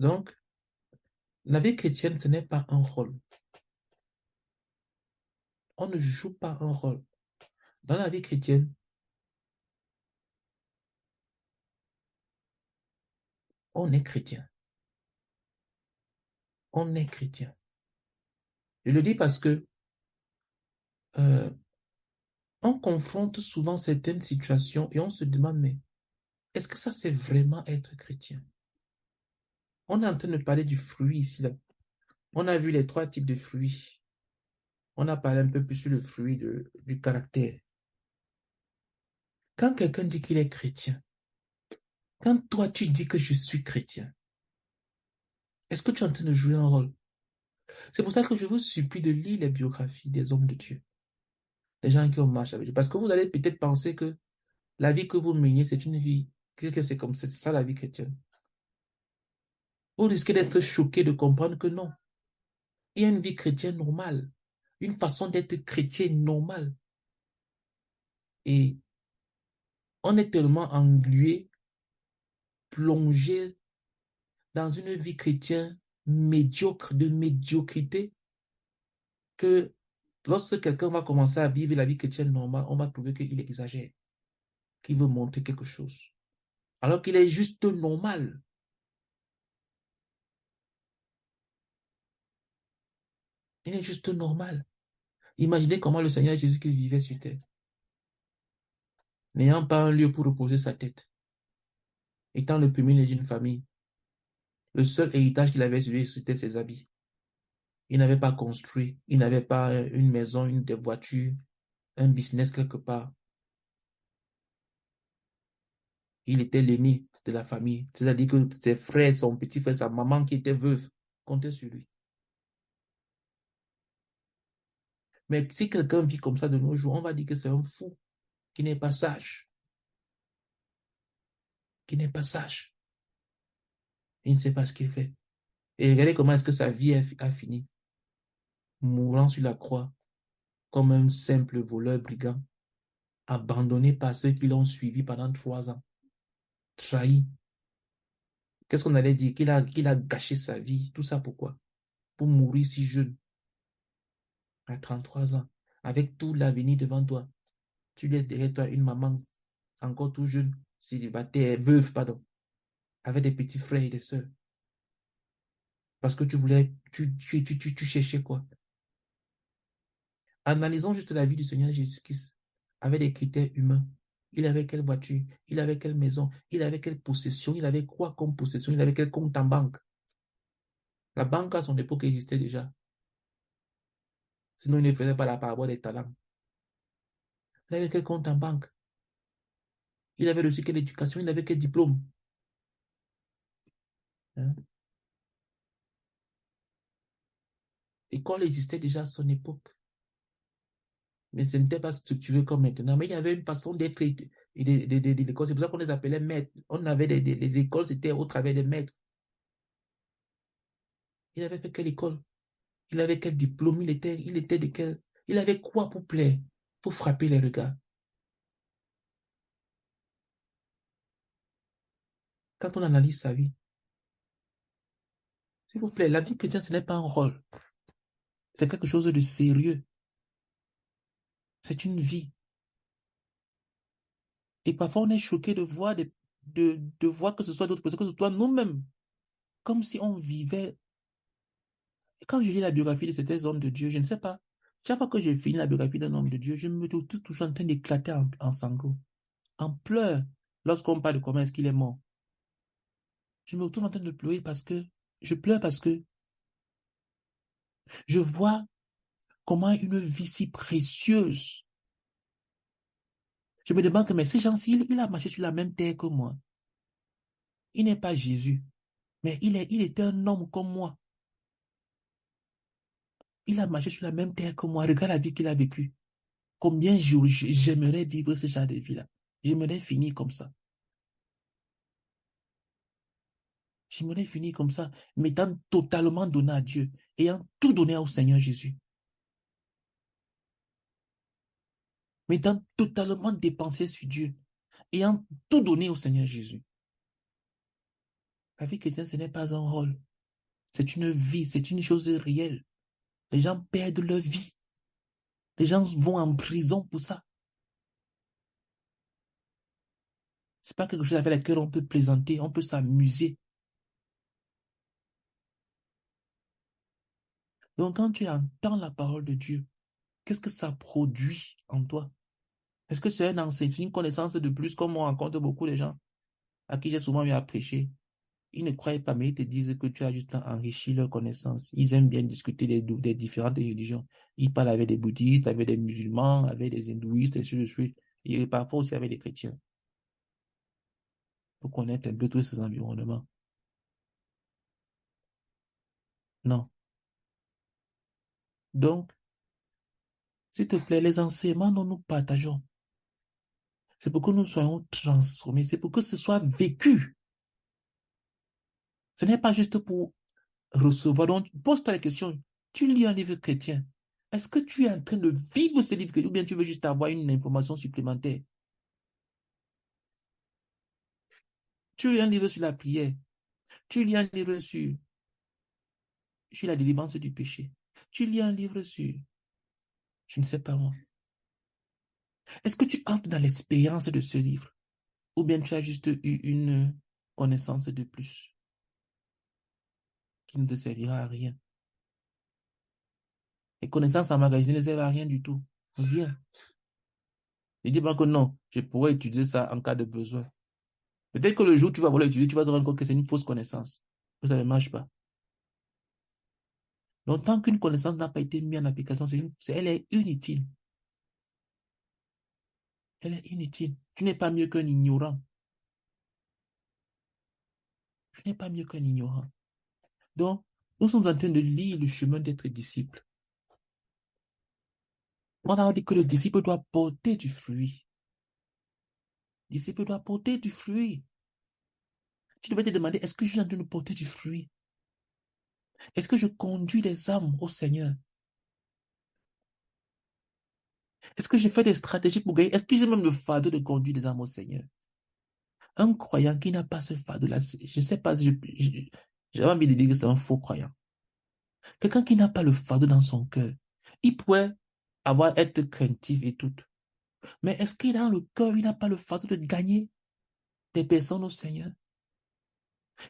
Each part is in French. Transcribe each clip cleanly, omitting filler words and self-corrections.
Donc, la vie chrétienne, ce n'est pas un rôle. On ne joue pas un rôle. Dans la vie chrétienne, on est chrétien. On est chrétien. Je le dis parce que euh, on confronte souvent certaines situations et on se demande, mais est-ce que ça, c'est vraiment être chrétien? On est en train de parler du fruit ici, là. On a vu les 3 types de fruits. On a parlé un peu plus sur le fruit du caractère. Quand quelqu'un dit qu'il est chrétien, quand toi tu dis que je suis chrétien, est-ce que tu es en train de jouer un rôle? C'est pour ça que je vous supplie de lire les biographies des hommes de Dieu, des gens qui ont marché avec Dieu. Parce que vous allez peut-être penser que la vie que vous menez, c'est une vie, que c'est comme c'est ça la vie chrétienne. Vous risquez d'être choqué de comprendre que non. Il y a une vie chrétienne normale, une façon d'être chrétien normale. Et on est tellement englué, plongé dans une vie chrétienne médiocre, de médiocrité, que lorsque quelqu'un va commencer à vivre la vie chrétienne normale, on va trouver qu'il exagère, qu'il veut montrer quelque chose. Alors qu'il est juste normal. Il est juste normal. Imaginez comment le Seigneur Jésus-Christ vivait sur terre, n'ayant pas un lieu pour reposer sa tête, étant le premier d'une famille. Le seul héritage qu'il avait sur lui, c'était ses habits. Il n'avait pas construit, il n'avait pas une maison, des voitures, un business quelque part. Il était l'aîné de la famille. C'est-à-dire que ses frères, son petit frère, sa maman qui était veuve, comptaient sur lui. Mais si quelqu'un vit comme ça de nos jours, on va dire que c'est un fou, qui n'est pas sage, qui n'est pas sage. Il ne sait pas ce qu'il fait. Et regardez comment est-ce que sa vie a fini. Mourant sur la croix, comme un simple voleur brigand, abandonné par ceux qui l'ont suivi pendant 3 ans, trahi. Qu'est-ce qu'on allait dire? Qu'il a gâché sa vie. Tout ça pourquoi? Pour mourir si jeune, à 33 ans, avec tout l'avenir devant toi. Tu laisses derrière toi une maman encore tout jeune, célibataire, veuve, pardon, avec des petits frères et des sœurs. Parce que tu voulais, tu cherchais quoi? Analysons juste la vie du Seigneur Jésus-Christ avec des critères humains. Il avait quelle voiture? Il avait quelle maison? Il avait quelle possession? Il avait quoi comme possession? Il avait quel compte en banque? La banque à son époque existait déjà. Sinon, il ne faisait pas la parabole des talents. Il avait quel compte en banque? Il avait reçu quelle éducation? Il avait quel diplôme? Hein? L'école existait déjà à son époque. Mais ce n'était pas structuré comme maintenant. Mais il y avait une façon d'être de l'école. C'est pour ça qu'on les appelait maîtres. On avait les écoles, c'était au travers des maîtres. Il avait fait quelle école? Il avait quel diplôme? Il était de quel? Il avait quoi pour plaire? Pour frapper les regards? Quand on analyse sa vie, s'il vous plaît, la vie chrétienne, ce n'est pas un rôle. C'est quelque chose de sérieux. C'est une vie. Et parfois, on est choqué de voir, de voir que ce soit d'autres personnes, que ce soit nous-mêmes. Comme si on vivait. Quand je lis la biographie de certains hommes de Dieu, je ne sais pas. Chaque fois que je finis la biographie d'un homme de Dieu, je me trouve toujours en train d'éclater en sanglots, en pleurs, lorsqu'on parle de comment est-ce qu'il est mort. Je me retrouve en train de pleurer parce que, je pleure parce que je vois comment une vie si précieuse. Je me demande que, mais ces gens-ci, il a marché sur la même terre que moi. Il n'est pas Jésus, mais il était un homme comme moi. Il a marché sur la même terre que moi. Regarde la vie qu'il a vécue. Combien j'aimerais vivre ce genre de vie-là. J'aimerais finir comme ça. J'aimerais finir comme ça, m'étant totalement donné à Dieu, ayant tout donné au Seigneur Jésus, m'étant totalement dépensé sur Dieu, ayant tout donné au Seigneur Jésus. La vie chrétienne, ce n'est pas un rôle. C'est une vie, c'est une chose réelle. Les gens perdent leur vie. Les gens vont en prison pour ça. C'est pas quelque chose avec laquelle on peut plaisanter, on peut s'amuser. Donc, quand tu entends la parole de Dieu, qu'est-ce que ça produit en toi? Est-ce que c'est un enseignement, c'est une connaissance de plus, comme on rencontre beaucoup de gens à qui j'ai souvent eu à prêcher? Ils ne croient pas, mais ils te disent que tu as juste enrichi leur connaissance. Ils aiment bien discuter des différentes religions. Ils parlent avec des bouddhistes, avec des musulmans, avec des hindouistes, et ainsi de suite. Et parfois aussi avec des chrétiens, pour connaître un peu tous ces environnements. Non. Donc, s'il te plaît, les enseignements dont nous partageons, c'est pour que nous soyons transformés, c'est pour que ce soit vécu. Ce n'est pas juste pour recevoir. Donc, pose-toi la question. Tu lis un livre chrétien. Est-ce que tu es en train de vivre ce livre ou bien tu veux juste avoir une information supplémentaire? Tu lis un livre sur la prière. Tu lis un livre sur la délivrance du péché. Tu lis un livre sur, je ne sais pas moi. Est-ce que tu entres dans l'expérience de ce livre? Ou bien tu as juste eu une connaissance de plus qui ne te servira à rien? Les connaissances emmagasinées ne servent à rien du tout. Rien. Ne dis pas que non, je pourrais utiliser ça en cas de besoin. Peut-être que le jour où tu vas vouloir l'utiliser, tu vas te rendre compte que c'est une fausse connaissance. Que ça ne marche pas. Donc, tant qu'une connaissance n'a pas été mise en application, elle est inutile. Elle est inutile. Tu n'es pas mieux qu'un ignorant. Tu n'es pas mieux qu'un ignorant. Donc, nous sommes en train de lire le chemin d'être disciple. On a dit que le disciple doit porter du fruit. Le disciple doit porter du fruit. Tu devais te demander, est-ce que je suis en train de porter du fruit? Est-ce que je conduis les âmes au Seigneur? Est-ce que je fais des stratégies pour gagner? Est-ce que j'ai même le fardeau de conduire les âmes au Seigneur? Un croyant qui n'a pas ce fardeau-là, je ne sais pas si j'ai envie de dire que c'est un faux croyant. Quelqu'un qui n'a pas le fardeau dans son cœur, il pourrait être craintif et tout. Mais est-ce qu'il a dans le cœur, il n'a pas le fardeau de gagner des personnes au Seigneur?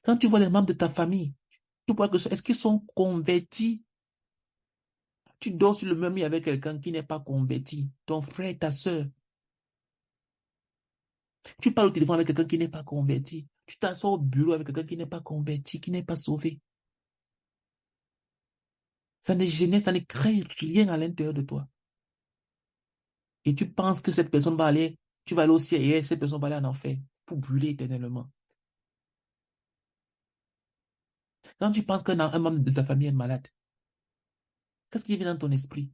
Quand tu vois les membres de ta famille, tu vois que est-ce qu'ils sont convertis? Tu dors sur le même lit avec quelqu'un qui n'est pas converti, ton frère, ta soeur. Tu parles au téléphone avec quelqu'un qui n'est pas converti. Tu t'assois au bureau avec quelqu'un qui n'est pas converti, qui n'est pas sauvé. Ça ne génère, ça ne crée rien à l'intérieur de toi. Et tu penses que cette personne va aller, tu vas aller au ciel et cette personne va aller en enfer pour brûler éternellement. Quand tu penses qu'un membre de ta famille est malade, qu'est-ce qui vient dans ton esprit?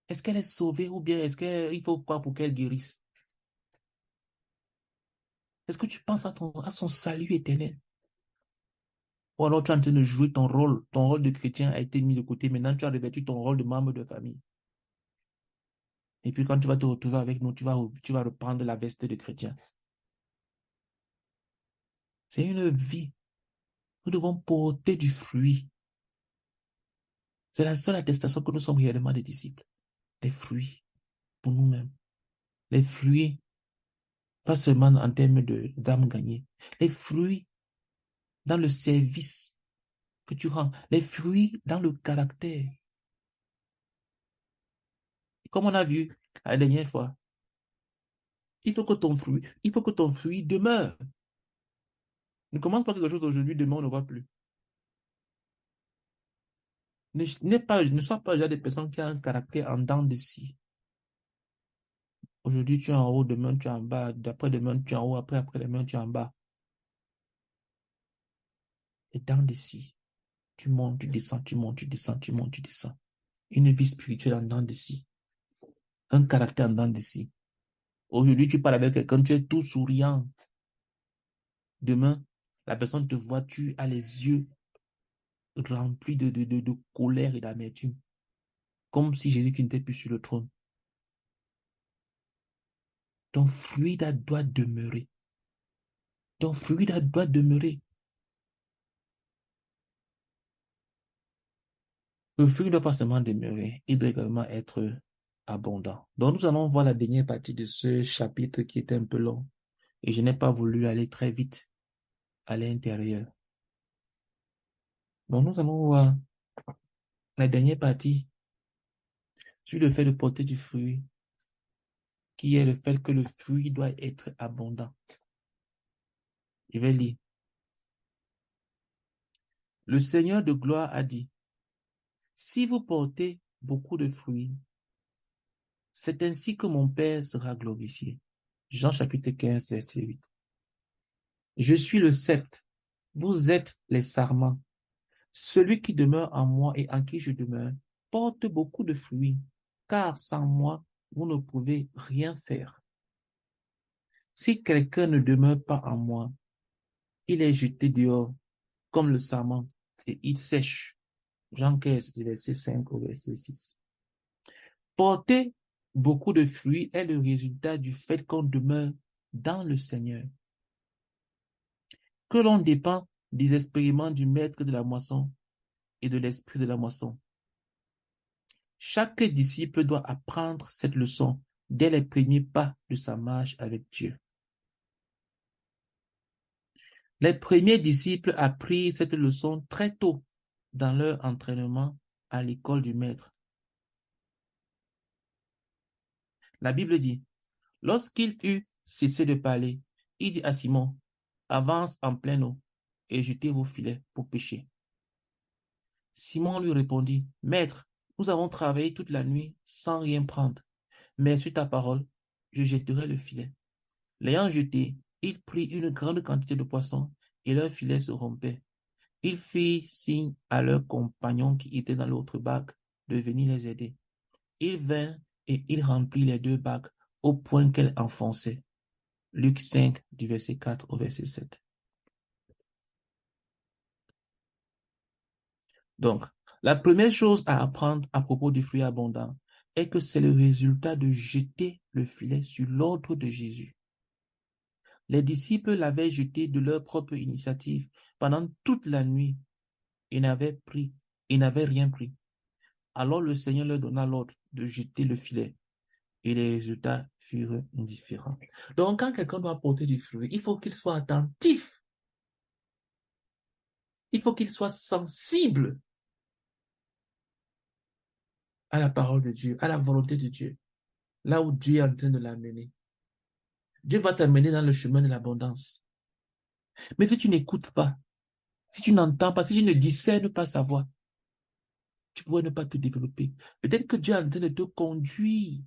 Est-ce qu'elle est sauvée ou bien est-ce qu'il faut quoi pour qu'elle guérisse? Est-ce que tu penses à son salut éternel? Ou alors tu es en train de jouer ton rôle de chrétien a été mis de côté, maintenant tu as revêtu ton rôle de membre de famille. Et puis quand tu vas te retrouver avec nous, tu vas reprendre la veste de chrétien. C'est une vie. Nous devons porter du fruit. C'est la seule attestation que nous sommes réellement des disciples. Des fruits pour nous-mêmes. Les fruits, pas seulement en termes d'âme gagnée. Les fruits dans le service que tu rends. Les fruits dans le caractère. Comme on a vu la dernière fois, il faut que ton fruit demeure. Ne commence pas quelque chose aujourd'hui, demain on ne voit plus. Ne sois pas déjà des personnes qui ont un caractère en dents de scie. Aujourd'hui, tu es en haut, demain, tu es en bas, d'après-demain, tu es en haut, après-demain, tu es en bas. Les dents de scie. Tu montes, tu descends, tu montes, tu descends, tu montes, tu descends. Une vie spirituelle en dents de scie. Un caractère en dents de scie. Aujourd'hui, tu parles avec quelqu'un, tu es tout souriant. Demain, la personne te voit, tu as les yeux remplis de colère et d'amertume. Comme si Jésus qui n'était plus sur le trône. Ton fruit doit demeurer. Ton fruit doit demeurer. Le fruit ne doit pas seulement demeurer, il doit également être abondant. Donc, nous allons voir la dernière partie de ce chapitre qui est un peu long. Et je n'ai pas voulu aller très vite à l'intérieur. Donc, nous allons voir la dernière partie sur le fait de porter du fruit, qui est le fait que le fruit doit être abondant. Je vais lire. Le Seigneur de gloire a dit, si vous portez beaucoup de fruits, c'est ainsi que mon Père sera glorifié. Jean chapitre 15, verset 8. Je suis le sceptre, vous êtes les sarments. Celui qui demeure en moi et en qui je demeure porte beaucoup de fruits, car sans moi, vous ne pouvez rien faire. Si quelqu'un ne demeure pas en moi, il est jeté dehors comme le sarment et il sèche. Jean 15, du verset 5 au verset 6. Porter beaucoup de fruits est le résultat du fait qu'on demeure dans le Seigneur. Que l'on dépend des expériments du maître de la moisson et de l'esprit de la moisson. Chaque disciple doit apprendre cette leçon dès les premiers pas de sa marche avec Dieu. Les premiers disciples apprirent cette leçon très tôt dans leur entraînement à l'école du maître. La Bible dit, lorsqu'il eut cessé de parler, il dit à Simon, avance en pleine eau et jetez vos filets pour pêcher. Simon lui répondit, Maître, nous avons travaillé toute la nuit sans rien prendre, mais sur ta parole, je jetterai le filet. L'ayant jeté, il prit une grande quantité de poissons et leur filet se rompait. Il fit signe à leurs compagnons qui étaient dans l'autre barque de venir les aider. Ils vinrent et il remplit les deux barques au point qu'elles enfonçaient. Luc 5, du verset 4 au verset 7. Donc, la première chose à apprendre à propos du fruit abondant est que c'est le résultat de jeter le filet sur l'ordre de Jésus. Les disciples l'avaient jeté de leur propre initiative pendant toute la nuit et n'avaient rien pris. Alors le Seigneur leur donna l'ordre de jeter le filet et les résultats furent différents. Donc, quand quelqu'un doit porter du fruit, il faut qu'il soit attentif. Il faut qu'il soit sensible à la parole de Dieu, à la volonté de Dieu, là où Dieu est en train de l'amener. Dieu va t'amener dans le chemin de l'abondance. Mais si tu n'écoutes pas, si tu n'entends pas, si tu ne discernes pas sa voix, tu pourrais ne pas te développer. Peut-être que Dieu est en train de te conduire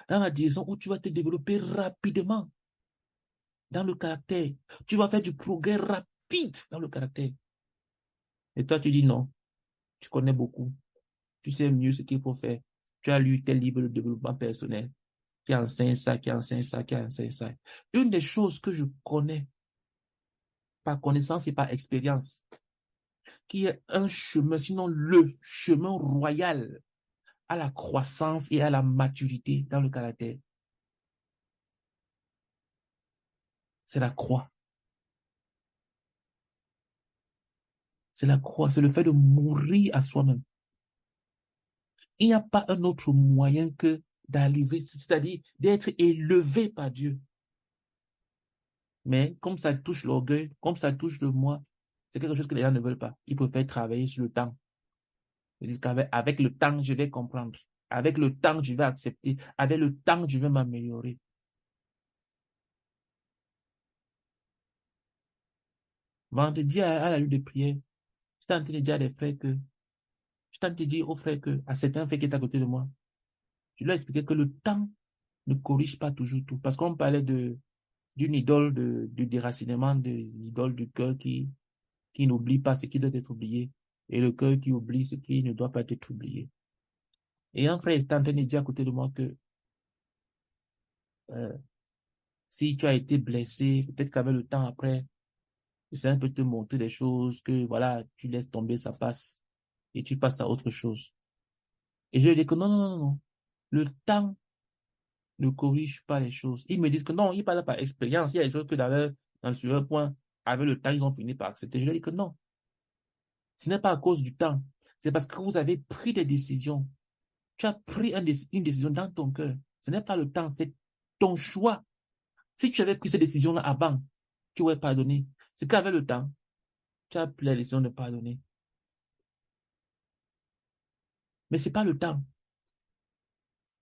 dans la direction où tu vas te développer rapidement dans le caractère. Tu vas faire du progrès rapide dans le caractère. Et toi, tu dis non. Tu connais beaucoup. Tu sais mieux ce qu'il faut faire. Tu as lu tel livre de développement personnel qui enseigne ça, qui enseigne ça, qui enseigne ça. Une des choses que je connais par connaissance et par expérience, qui est un chemin, sinon le chemin royal à la croissance et à la maturité dans le caractère, c'est la croix. C'est la croix, c'est le fait de mourir à soi-même. Il n'y a pas un autre moyen que d'arriver, c'est-à-dire d'être élevé par Dieu. Mais comme ça touche l'orgueil, comme ça touche le moi, c'est quelque chose que les gens ne veulent pas. Ils préfèrent travailler sur le temps. Ils disent qu'avec le temps, je vais comprendre. Avec le temps, je vais accepter. Avec le temps, je vais m'améliorer. Vendredi, à la lutte de prière, j'étais en train de dire à des frères que, j'étais en train de dire aux frères que, à certains frères qui étaient à côté de moi, je leur expliquais que le temps ne corrige pas toujours tout. Parce qu'on parlait d'une idole de déracinement, de l'idole du cœur qui n'oublie pas ce qui doit être oublié. Et le cœur qui oublie ce qui ne doit pas être oublié. Et un frère était en train de dire à côté de moi que, euh, si tu as été blessé, peut-être qu'avec le temps après, ça peut te montrer des choses que, voilà, tu laisses tomber, ça passe. Et tu passes à autre chose. Et je lui dis que non, non, non, non. Le temps ne corrige pas les choses. Ils me disent que non, ils parlent par expérience. Il y a des choses que sur un point, avec le temps, ils ont fini par accepter. Je lui dis que non. Ce n'est pas à cause du temps. c'est parce que vous avez pris des décisions. Tu as pris une décision dans ton cœur. Ce n'est pas le temps, c'est ton choix. Si tu avais pris cette décision-là avant, tu aurais pardonné. C'est qu'avec le temps, tu as pris la décision de pardonner. Mais c'est pas le temps.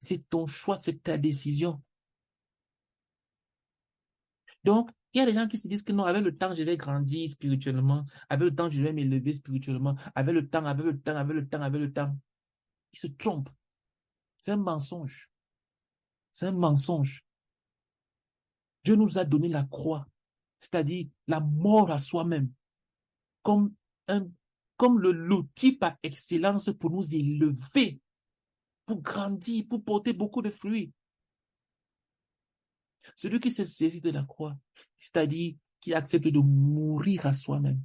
C'est ton choix, c'est ta décision. Donc, il y a des gens qui se disent que non, avec le temps, je vais grandir spirituellement. Avec le temps, je vais m'élever spirituellement. Avec le temps, avec le temps, avec le temps, avec le temps. Ils se trompent. C'est un mensonge. C'est un mensonge. Dieu nous a donné la croix, c'est-à-dire la mort à soi-même, comme un, comme l'outil par excellence pour nous élever, pour grandir, pour porter beaucoup de fruits. Celui qui se saisit de la croix, c'est-à-dire qui accepte de mourir à soi-même,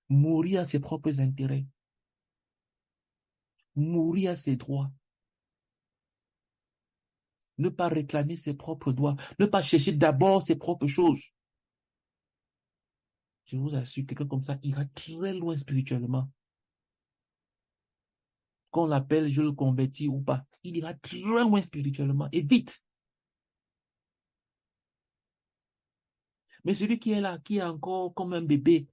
mourir à ses propres intérêts, mourir à ses droits, ne pas réclamer ses propres droits, ne pas chercher d'abord ses propres choses. Je vous assure, quelqu'un comme ça ira très loin spirituellement. Qu'on l'appelle, je le convertis ou pas, il ira très loin spirituellement et vite. Mais celui qui est là, qui est encore comme un bébé,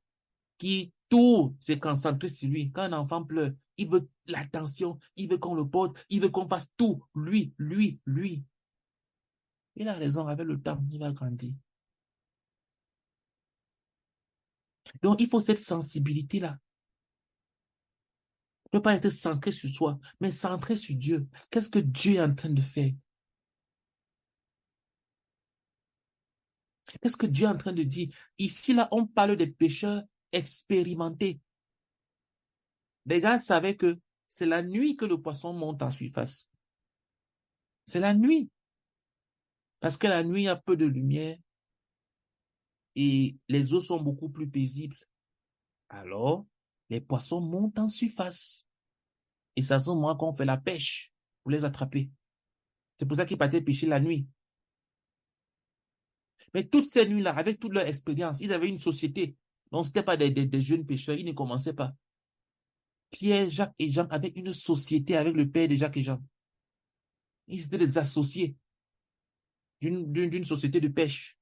qui tout s'est concentré sur lui. Quand un enfant pleure, il veut l'attention, il veut qu'on le porte, il veut qu'on fasse tout. Lui, lui, lui. Il a raison, avec le temps, il va grandir. Donc, il faut cette sensibilité-là. Ne pas être centré sur soi, mais centré sur Dieu. Qu'est-ce que Dieu est en train de faire? Qu'est-ce que Dieu est en train de dire? Ici, là, on parle des pécheurs expérimentés. Les gars savaient que c'est la nuit que le poisson monte en surface. C'est la nuit. Parce que la nuit, il y a peu de lumière et les eaux sont beaucoup plus paisibles. Alors, les poissons montent en surface. Et c'est à ce moment qu'on fait la pêche pour les attraper. C'est pour ça qu'ils partaient pêcher la nuit. Mais toutes ces nuits-là, avec toute leur expérience, ils avaient une société. Donc, ce n'était pas des jeunes pêcheurs, ils ne commençaient pas. Pierre, Jacques et Jean avaient une société avec le père de Jacques et Jean. Ils étaient des associés d'une société de pêche.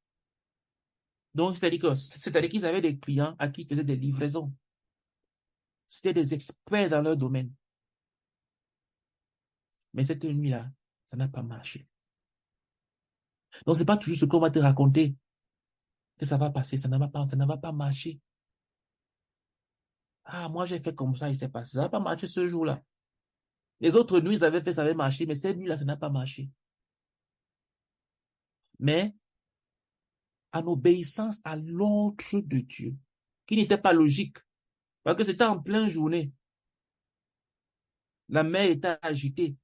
Donc, c'est-à-dire qu'ils avaient des clients à qui ils faisaient des livraisons. C'était des experts dans leur domaine. Mais cette nuit-là, ça n'a pas marché. Donc, c'est pas toujours ce qu'on va te raconter que ça va passer. Ça ne va pas marcher. Ah, moi, j'ai fait comme ça, il s'est passé. Ça n'a pas marché ce jour-là. Les autres nuits, ils avaient fait, ça avait marché, mais cette nuit-là, ça n'a pas marché. Mais, en obéissance à l'ordre de Dieu, qui n'était pas logique, parce que c'était en pleine journée. La mer était agitée.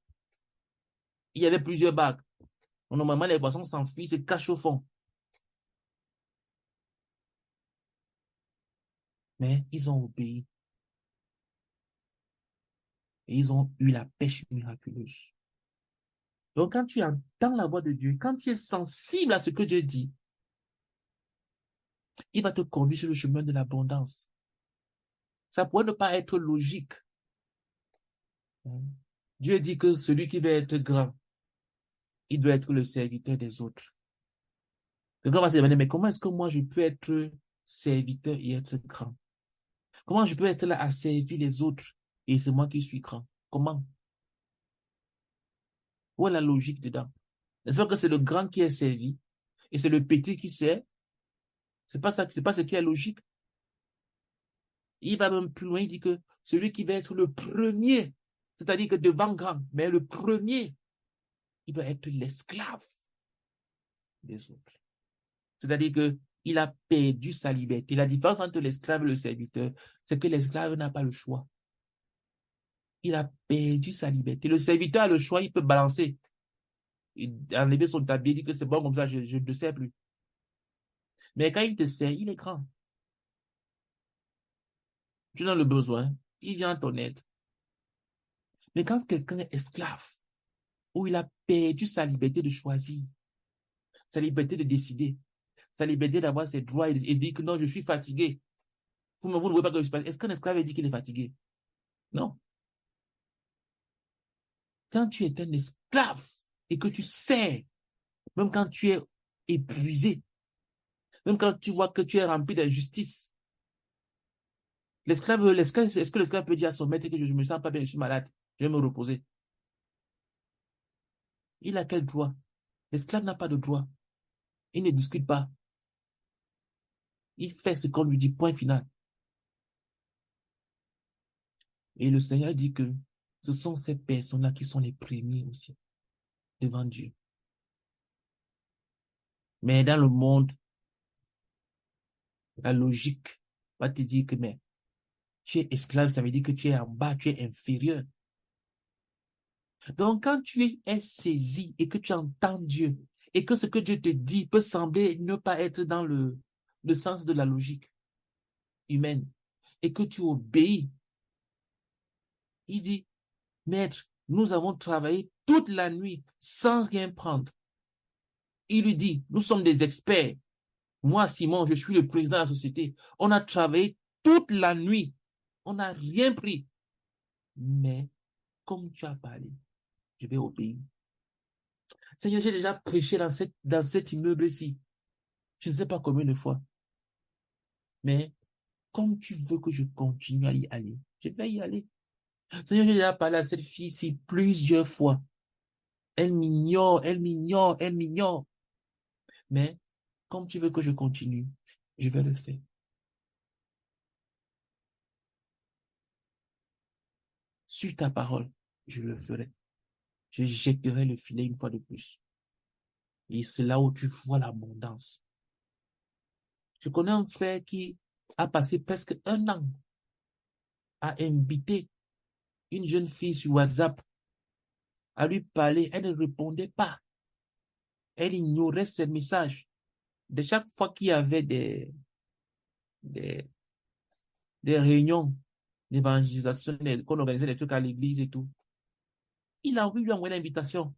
Il y avait plusieurs barques. Normalement, les poissons s'enfuient, se cachent au fond. Mais ils ont obéi. Et ils ont eu la pêche miraculeuse. Donc, quand tu entends la voix de Dieu, quand tu es sensible à ce que Dieu dit, il va te conduire sur le chemin de l'abondance. Ça pourrait ne pas être logique. Dieu dit que celui qui veut être grand, il doit être le serviteur des autres. Quelqu'un va se demander, mais comment est-ce que moi je peux être serviteur et être grand? Comment je peux être là à servir les autres et c'est moi qui suis grand? Comment? Où est la logique dedans? N'est-ce pas que c'est le grand qui est servi et c'est le petit qui sert? C'est pas ça, c'est pas ce qui est logique. Il va même plus loin, il dit que celui qui va être le premier, c'est-à-dire que devant grand, mais le premier, il doit être l'esclave des autres. C'est-à-dire que il a perdu sa liberté. La différence entre l'esclave et le serviteur, c'est que l'esclave n'a pas le choix. Il a perdu sa liberté. Le serviteur a le choix, il peut balancer. Il enlever son tablier, dire que c'est bon comme ça, je ne sers plus. Mais quand il te sert, il est grand. Tu as le besoin, il vient à ton aide. Mais quand quelqu'un est esclave, où il a perdu sa liberté de choisir, sa liberté de décider, sa liberté d'avoir ses droits et dire que non, je suis fatigué. Vous ne voyez pas que je suis fatigué. Est-ce qu'un esclave dit qu'il est fatigué? Non. Quand tu es un esclave et que tu sais, même quand tu es épuisé, même quand tu vois que tu es rempli d'injustice, est-ce que l'esclave peut dire à son maître que je ne me sens pas bien, je suis malade, je vais me reposer? Il a quel droit? L'esclave n'a pas de droit. Il ne discute pas. Il fait ce qu'on lui dit, point final. Et le Seigneur dit que ce sont ces personnes-là qui sont les premiers aussi devant Dieu. Mais dans le monde, la logique va te dire que mais tu es esclave, ça veut dire que tu es en bas, tu es inférieur. Donc quand tu es saisi et que tu entends Dieu et que ce que Dieu te dit peut sembler ne pas être dans le sens de la logique humaine et que tu obéis, il dit, Maître, nous avons travaillé toute la nuit sans rien prendre. Il lui dit, nous sommes des experts. Moi, Simon, je suis le président de la société. On a travaillé toute la nuit. On n'a rien pris. Mais comme tu as parlé, je vais obéir. Seigneur, j'ai déjà prêché dans cet immeuble-ci. Je ne sais pas combien de fois. Mais comme tu veux que je continue à y aller, je vais y aller. Seigneur, j'ai déjà parlé à cette fille-ci plusieurs fois. Elle m'ignore, elle m'ignore, elle m'ignore. Mais comme tu veux que je continue, je vais le faire. Sur ta parole, je le ferai. Je jetterai le filet une fois de plus. Et c'est là où tu vois l'abondance. Je connais un frère qui a passé presque un an à inviter une jeune fille sur WhatsApp, à lui parler. Elle ne répondait pas. Elle ignorait ses messages. De chaque fois qu'il y avait des, des réunions d'évangélisation, qu'on organisait des trucs à l'église et tout, il a envie de lui envoyer l'invitation.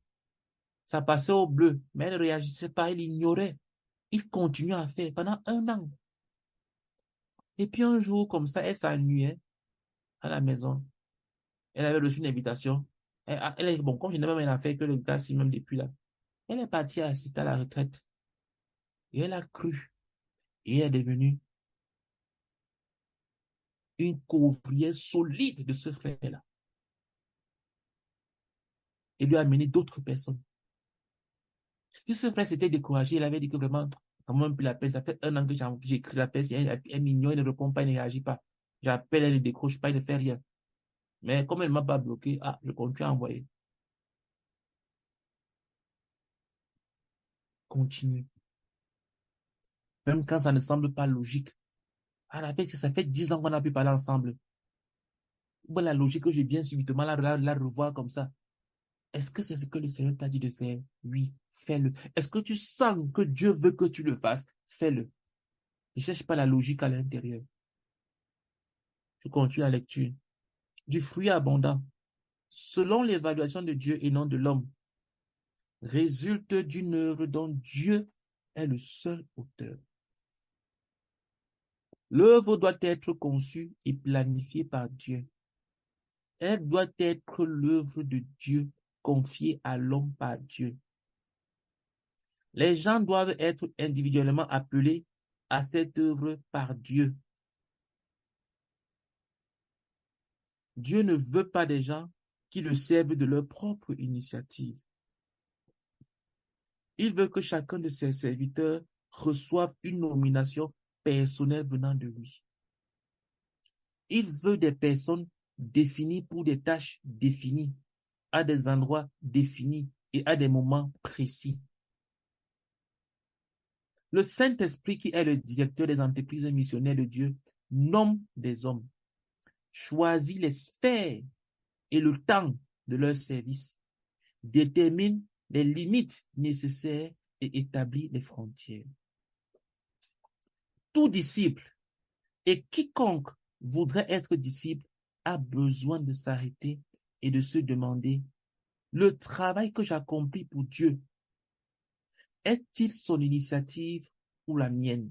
Ça passait au bleu, mais elle ne réagissait pas, elle ignorait. Il continuait à faire pendant un an. Et puis un jour, comme ça, elle s'ennuyait à la maison. Elle avait reçu une invitation. Bon, comme je n'ai même rien à faire que le gars, si même depuis là, elle est partie assister à la retraite. Et elle a cru. Et elle est devenue une couvrière solide de ce frère-là. Et lui a amené d'autres personnes. Si ce frère s'était découragé, il avait dit que vraiment, quand même plus la peine. Ça fait un an que j'ai écrit la peine. Elle m'ignore, elle ne répond pas, elle ne réagit pas. J'appelle, elle ne décroche pas, elle ne fait rien. Mais comme elle ne m'a pas bloqué, je continue à envoyer. Continue. Même quand ça ne semble pas logique. La fait, ça fait 10 ans qu'on a pu parler ensemble. Voilà la logique que je viens subitement la revoir comme ça. Est-ce que c'est ce que le Seigneur t'a dit de faire? Oui, fais-le. Est-ce que tu sens que Dieu veut que tu le fasses? Fais-le. Ne cherche pas la logique à l'intérieur. Je continue la lecture. Du fruit abondant, selon l'évaluation de Dieu et non de l'homme, résulte d'une œuvre dont Dieu est le seul auteur. L'œuvre doit être conçue et planifiée par Dieu. Elle doit être l'œuvre de Dieu confiée à l'homme par Dieu. Les gens doivent être individuellement appelés à cette œuvre par Dieu. Dieu ne veut pas des gens qui le servent de leur propre initiative. Il veut que chacun de ses serviteurs reçoive une nomination personnelle venant de lui. Il veut des personnes définies pour des tâches définies, à des endroits définis et à des moments précis. Le Saint-Esprit, qui est le directeur des entreprises missionnaires de Dieu, nomme des hommes, choisit les sphères et le temps de leur service, détermine les limites nécessaires et établit les frontières. Tout disciple et quiconque voudrait être disciple a besoin de s'arrêter et de se demander, le travail que j'accomplis pour Dieu, est-il son initiative ou la mienne?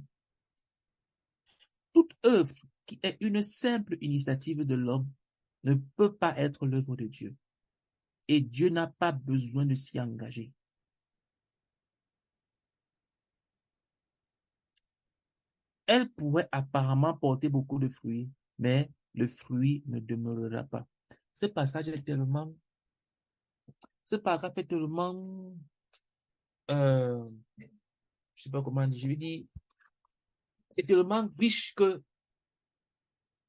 Toute œuvre qui est une simple initiative de l'homme ne peut pas être l'œuvre de Dieu. Et Dieu n'a pas besoin de s'y engager. Elle pourrait apparemment porter beaucoup de fruits, mais le fruit ne demeurera pas. Ce passage est tellement, ce paragraphe est tellement, euh, je sais pas comment dire, je vais dire, c'est tellement riche que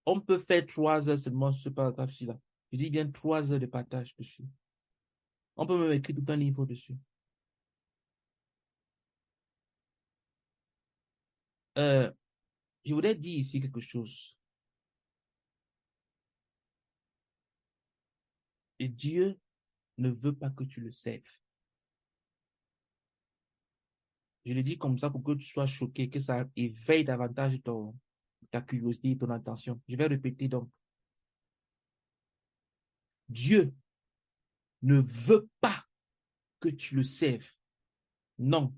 on peut faire 3 heures seulement sur ce paragraphe-ci là. Je dis bien 3 heures de partage dessus. On peut même écrire tout un livre dessus. Euh, je voudrais dire ici quelque chose. Et Dieu ne veut pas que tu le serves. Je le dis comme ça pour que tu sois choqué, que ça éveille davantage ta curiosité et ton attention. Je vais répéter donc. Dieu ne veut pas que tu le serves. Non.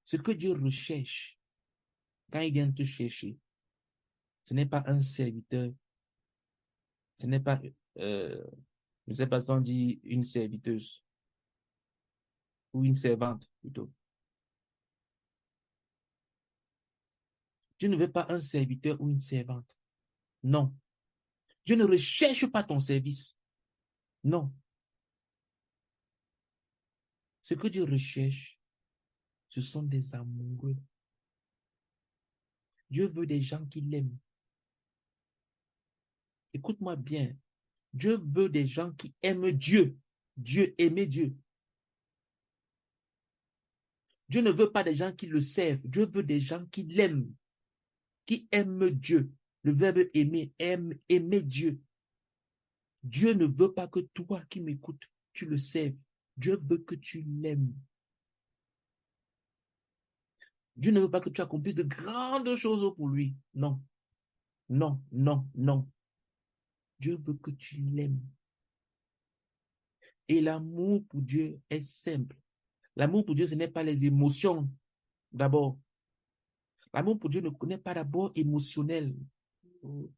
Ce que Dieu recherche quand il vient te chercher, ce n'est pas un serviteur, ce n'est pas, euh, je ne sais pas si on dit une serviteuse ou une servante plutôt. Dieu ne veut pas un serviteur ou une servante. Non. Dieu ne recherche pas ton service. Non. Ce que Dieu recherche, ce sont des amoureux. Dieu veut des gens qui l'aiment. Écoute-moi bien. Dieu veut des gens qui aiment Dieu. Dieu, aimer Dieu. Dieu ne veut pas des gens qui le servent. Dieu veut des gens qui l'aiment, qui aiment Dieu. Le verbe aimer, aimer Dieu. Dieu ne veut pas que toi qui m'écoutes, tu le serves. Dieu veut que tu l'aimes. Dieu ne veut pas que tu accomplisses de grandes choses pour lui. Non, non, non, non. Dieu veut que tu l'aimes. Et l'amour pour Dieu est simple. L'amour pour Dieu, ce n'est pas les émotions d'abord. L'amour pour Dieu ne connaît pas d'abord émotionnel. Oh,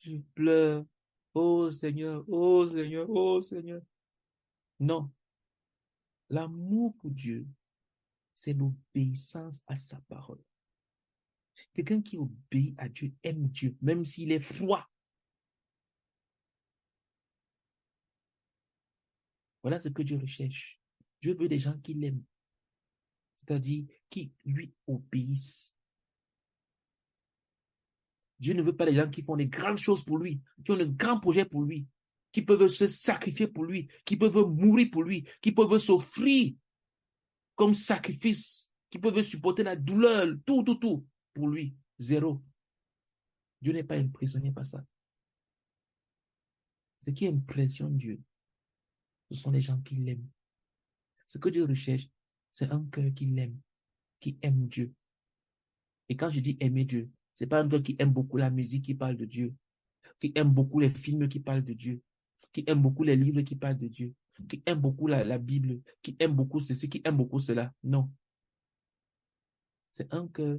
je pleure. Oh Seigneur, oh Seigneur, oh Seigneur. Non. L'amour pour Dieu, c'est l'obéissance à sa parole. Quelqu'un qui obéit à Dieu aime Dieu, même s'il est froid. Voilà ce que Dieu recherche. Dieu veut des gens qui l'aiment, c'est-à-dire qui lui obéissent. Dieu ne veut pas des gens qui font des grandes choses pour lui, qui ont de grands projets pour lui, qui peuvent se sacrifier pour lui, qui peuvent mourir pour lui, qui peuvent s'offrir comme sacrifice, qui peuvent supporter la douleur, tout pour lui. Zéro. Dieu n'est pas impressionné par ça. Ce qui impressionne Dieu, ce sont les gens qui l'aiment. Ce que Dieu recherche, c'est un cœur qui l'aime, qui aime Dieu. Et quand je dis aimer Dieu, c'est pas un cœur qui aime beaucoup la musique qui parle de Dieu, qui aime beaucoup les films qui parlent de Dieu, qui aime beaucoup les livres qui parlent de Dieu, qui aime beaucoup la Bible, qui aime beaucoup ceci, qui aime beaucoup cela. Non. C'est un cœur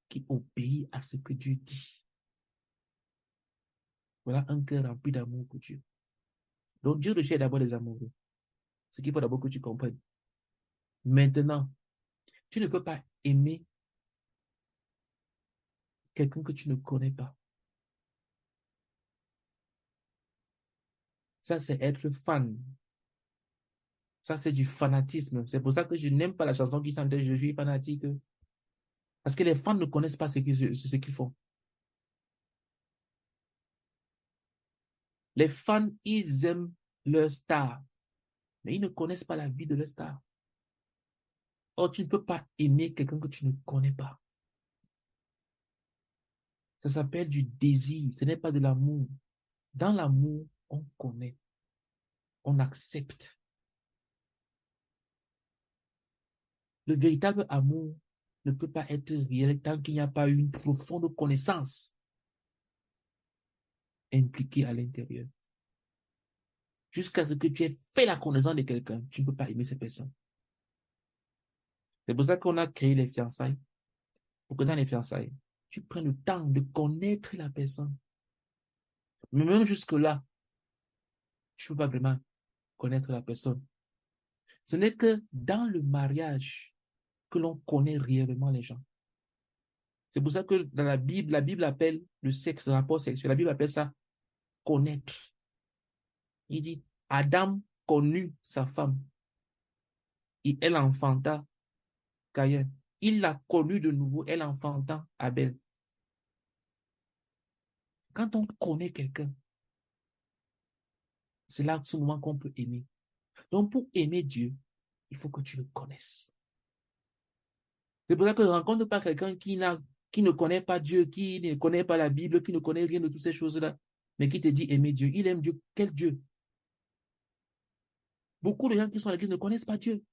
qui obéit à ce que Dieu dit. Voilà un cœur rempli d'amour pour Dieu. Donc Dieu recherche d'abord les amoureux. Ce qu'il faut d'abord que tu comprennes. Maintenant, tu ne peux pas aimer quelqu'un que tu ne connais pas. Ça, c'est être fan. Ça, c'est du fanatisme. C'est pour ça que je n'aime pas la chanson qui chantait Je suis fanatique. Parce que les fans ne connaissent pas ce qu'ils font. Les fans, ils aiment leur star, mais ils ne connaissent pas la vie de leur star. Or, tu ne peux pas aimer quelqu'un que tu ne connais pas. Ça s'appelle du désir, ce n'est pas de l'amour. Dans l'amour, on connaît, on accepte. Le véritable amour ne peut pas être réel tant qu'il n'y a pas eu une profonde connaissance impliquée à l'intérieur. Jusqu'à ce que tu aies fait la connaissance de quelqu'un, tu ne peux pas aimer cette personne. C'est pour ça qu'on a créé les fiançailles. Pour que dans les fiançailles, tu prends le temps de connaître la personne. Mais même jusque-là, tu ne peux pas vraiment connaître la personne. Ce n'est que dans le mariage que l'on connaît réellement les gens. C'est pour ça que dans la Bible appelle le sexe, le rapport sexuel, la Bible appelle ça connaître. Il dit, Adam connut sa femme et elle enfanta Caïn. Il l'a connue de nouveau, elle enfanta Abel. Quand on connaît quelqu'un, c'est là, ce moment qu'on peut aimer. Donc, pour aimer Dieu, il faut que tu le connaisses. C'est pour ça que je ne rencontre pas quelqu'un qui ne connaît pas Dieu, qui ne connaît pas la Bible, qui ne connaît rien de toutes ces choses-là, mais qui te dit aimer Dieu. Il aime Dieu. Quel Dieu? Beaucoup de gens qui sont à l'église ne connaissent pas Dieu.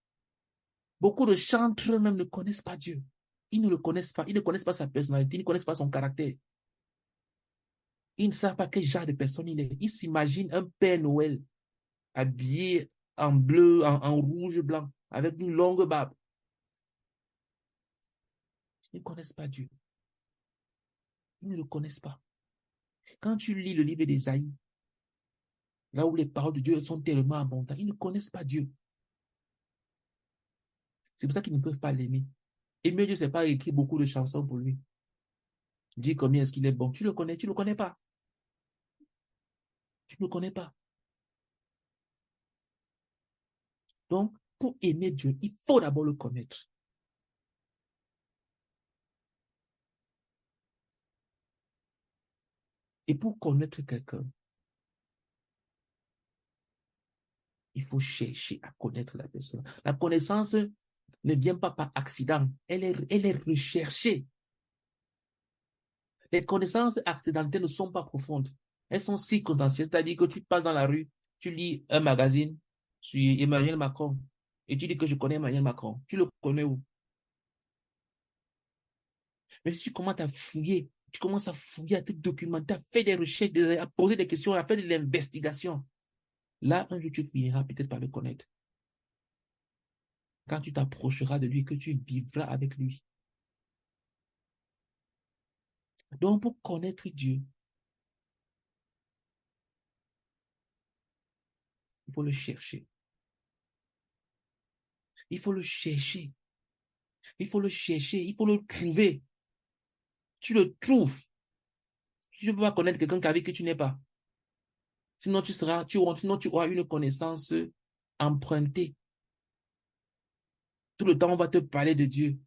Beaucoup de chantres même ne connaissent pas Dieu. Ils ne le connaissent pas. Ils ne connaissent pas sa personnalité. Ils ne connaissent pas son caractère. Ils ne savent pas quel genre de personne il est. Ils s'imaginent un Père Noël habillé en bleu, en rouge, blanc, avec une longue barbe. Ils ne connaissent pas Dieu. Ils ne le connaissent pas. Quand tu lis le livre d'Ésaïe, là où les paroles de Dieu sont tellement abondantes, ils ne connaissent pas Dieu. C'est pour ça qu'ils ne peuvent pas l'aimer. Aimer Dieu, c'est pas écrire beaucoup de chansons pour lui. Dire combien est-ce qu'il est bon. Tu le connais pas. Tu ne le connais pas. Donc, pour aimer Dieu, il faut d'abord le connaître. Et pour connaître quelqu'un, il faut chercher à connaître la personne. La connaissance ne vient pas par accident. Elle est recherchée. Les connaissances accidentelles ne sont pas profondes. Elles sont circonstancielles. C'est-à-dire que tu passes dans la rue, tu lis un magazine sur Emmanuel Macron et tu dis que je connais Emmanuel Macron. Tu le connais où? Mais si tu commences à fouiller, à te documenter, à faire des recherches, à poser des questions, à faire de l'investigation, là, un jour, tu finiras peut-être par le connaître. Quand tu t'approcheras de lui, que tu vivras avec lui. Donc, pour connaître Dieu, il faut le chercher. Il faut le chercher. Il faut le chercher. Il faut le trouver. Tu le trouves. Tu ne peux pas connaître quelqu'un avec qui tu n'es pas. Sinon, sinon, tu auras une connaissance empruntée. Tout le temps, on va te parler de Dieu.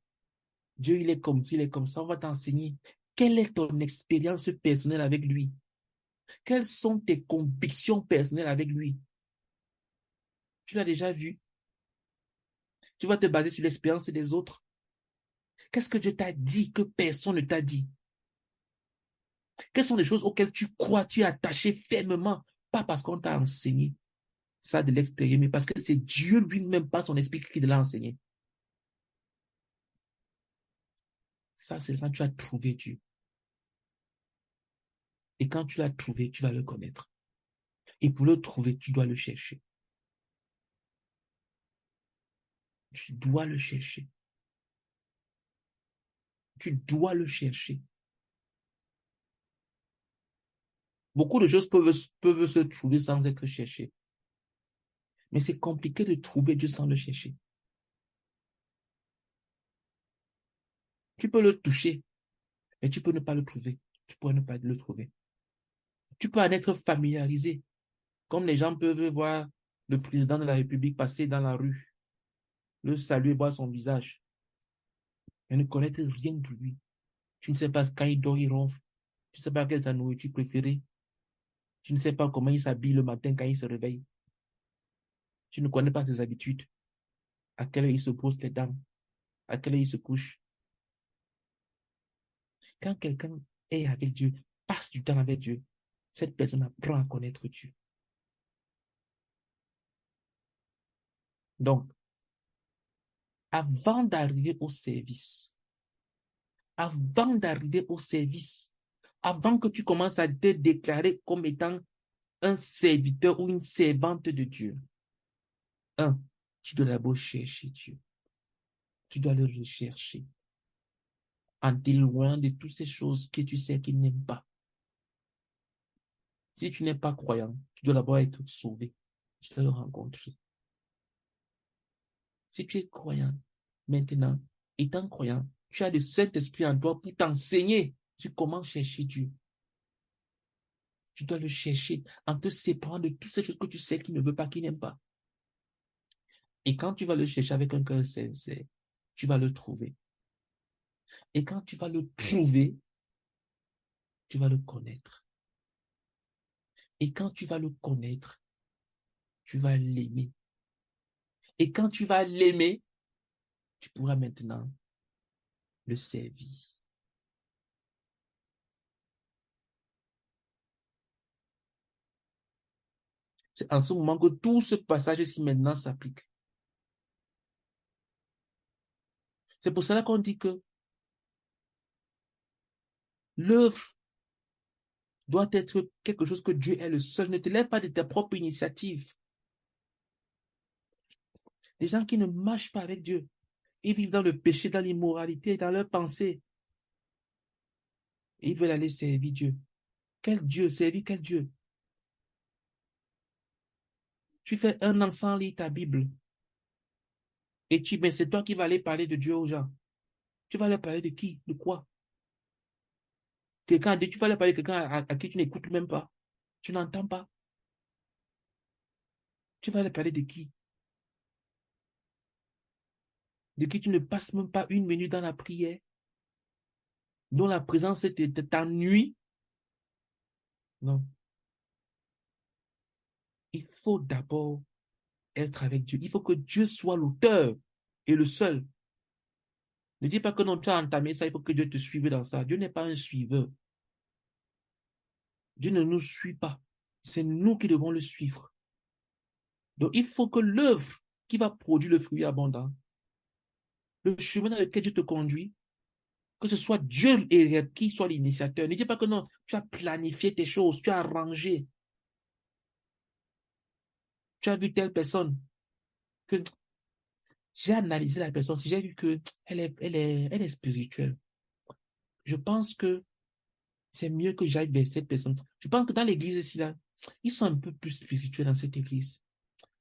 Dieu, il est comme ça. On va t'enseigner. Quelle est ton expérience personnelle avec lui? Quelles sont tes convictions personnelles avec lui? Tu l'as déjà vu? Tu vas te baser sur l'expérience des autres. Qu'est-ce que Dieu t'a dit que personne ne t'a dit? Quelles sont les choses auxquelles tu crois, tu es attaché fermement, pas parce qu'on t'a enseigné ça de l'extérieur, mais parce que c'est Dieu lui-même, par son esprit, qui te l'a enseigné. Ça, c'est quand tu as trouvé Dieu. Et quand tu l'as trouvé, tu vas le connaître. Et pour le trouver, tu dois le chercher. Tu dois le chercher. Tu dois le chercher. Beaucoup de choses peuvent se trouver sans être cherchées. Mais c'est compliqué de trouver Dieu sans le chercher. Tu peux le toucher, mais tu peux ne pas le trouver. Tu peux ne pas le trouver. Tu peux en être familiarisé, comme les gens peuvent voir le président de la République passer dans la rue, le saluer, voir son visage, mais ne connaître rien de lui. Tu ne sais pas quand il dort, il ronfle. Tu ne sais pas quelle est sa nourriture préférée. Tu ne sais pas comment il s'habille le matin quand il se réveille. Tu ne connais pas ses habitudes. À quelle heure il se pose les dents. À quelle heure il se couche. Quand quelqu'un est avec Dieu, passe du temps avec Dieu, cette personne apprend à connaître Dieu. Donc, avant d'arriver au service, avant d'arriver au service, avant que tu commences à te déclarer comme étant un serviteur ou une servante de Dieu, tu dois d'abord chercher Dieu. Tu dois le rechercher. en t'éloignant de toutes ces choses que tu sais qu'il n'aime pas. Si tu n'es pas croyant, tu dois d'abord être sauvé. Tu dois le rencontrer. Si tu es croyant, maintenant, étant croyant, tu as le Saint-Esprit en toi pour t'enseigner sur comment chercher Dieu. Tu dois le chercher en te séparant de toutes ces choses que tu sais qu'il ne veut pas, qu'il n'aime pas. Et quand tu vas le chercher avec un cœur sincère, tu vas le trouver. Et quand tu vas le trouver, tu vas le connaître. Et quand tu vas le connaître, tu vas l'aimer. Et quand tu vas l'aimer, tu pourras maintenant le servir. C'est en ce moment que tout ce passage-ci maintenant s'applique. C'est pour cela qu'on dit que l'œuvre doit être quelque chose que Dieu est le seul. Ne te lève pas de ta propre initiative. Les gens qui ne marchent pas avec Dieu, ils vivent dans le péché, dans l'immoralité, dans leurs pensées. Et ils veulent aller servir Dieu. Quel Dieu? Servir quel Dieu? Tu fais un an sans lire ta Bible. Et mais c'est toi qui vas aller parler de Dieu aux gens. Tu vas leur parler de qui? De quoi? Quelqu'un a dit, tu vas leur parler de quelqu'un à qui tu n'écoutes même pas. Tu n'entends pas. Tu vas leur parler de qui? De qui tu ne passes même pas une minute dans la prière, dont la présence t'ennuie. Non. Il faut d'abord être avec Dieu. Il faut que Dieu soit l'auteur et le seul. Ne dis pas que non, tu as entamé ça, il faut que Dieu te suive dans ça. Dieu n'est pas un suiveur. Dieu ne nous suit pas. C'est nous qui devons le suivre. Donc, il faut que l'œuvre qui va produire le fruit abondant, le chemin dans lequel Dieu te conduit, que ce soit Dieu qui soit l'initiateur. Ne dis pas que non, tu as planifié tes choses, tu as arrangé, tu as vu telle personne, que j'ai analysé la personne, si j'ai vu que elle est spirituelle. Je pense que c'est mieux que j'aille vers cette personne. Je pense que dans l'église ici, là, ils sont un peu plus spirituels dans cette église.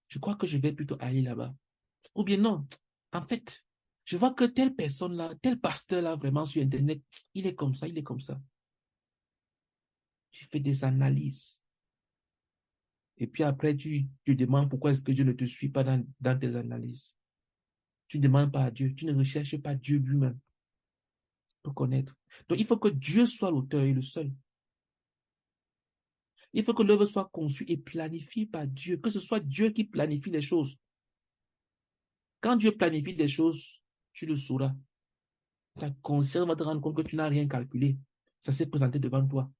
Je crois que je vais plutôt aller là-bas. Ou bien non. En fait, je vois que telle personne-là, tel pasteur-là, vraiment sur Internet, il est comme ça, il est comme ça. Tu fais des analyses. Et puis après, tu te demandes pourquoi est-ce que Dieu ne te suit pas dans tes analyses. Tu ne demandes pas à Dieu. Tu ne recherches pas Dieu lui-même pour connaître. Donc, il faut que Dieu soit l'auteur et le seul. Il faut que l'œuvre soit conçue et planifiée par Dieu, que ce soit Dieu qui planifie les choses. Quand Dieu planifie des choses, tu le sauras. Ta conscience va te rendre compte que tu n'as rien calculé. Ça s'est présenté devant toi.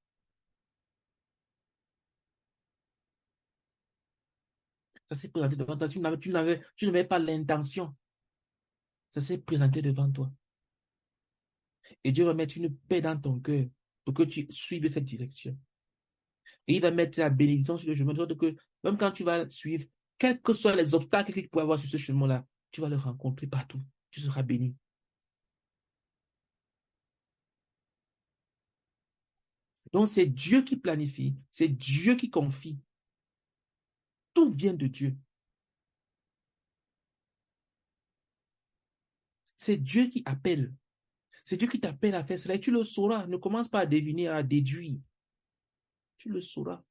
Ça s'est présenté devant toi. Tu n'avais pas l'intention. Ça s'est présenté devant toi. Et Dieu va mettre une paix dans ton cœur pour que tu suives cette direction. Et il va mettre la bénédiction sur le chemin, de sorte que même quand tu vas suivre, quels que soient les obstacles qu'il peut y avoir sur ce chemin-là, tu vas le rencontrer partout. Tu seras béni. Donc c'est Dieu qui planifie, c'est Dieu qui confie. Tout vient de Dieu. C'est Dieu qui appelle. C'est Dieu qui t'appelle à faire cela et tu le sauras. Ne commence pas à deviner, à déduire. Tu le sauras.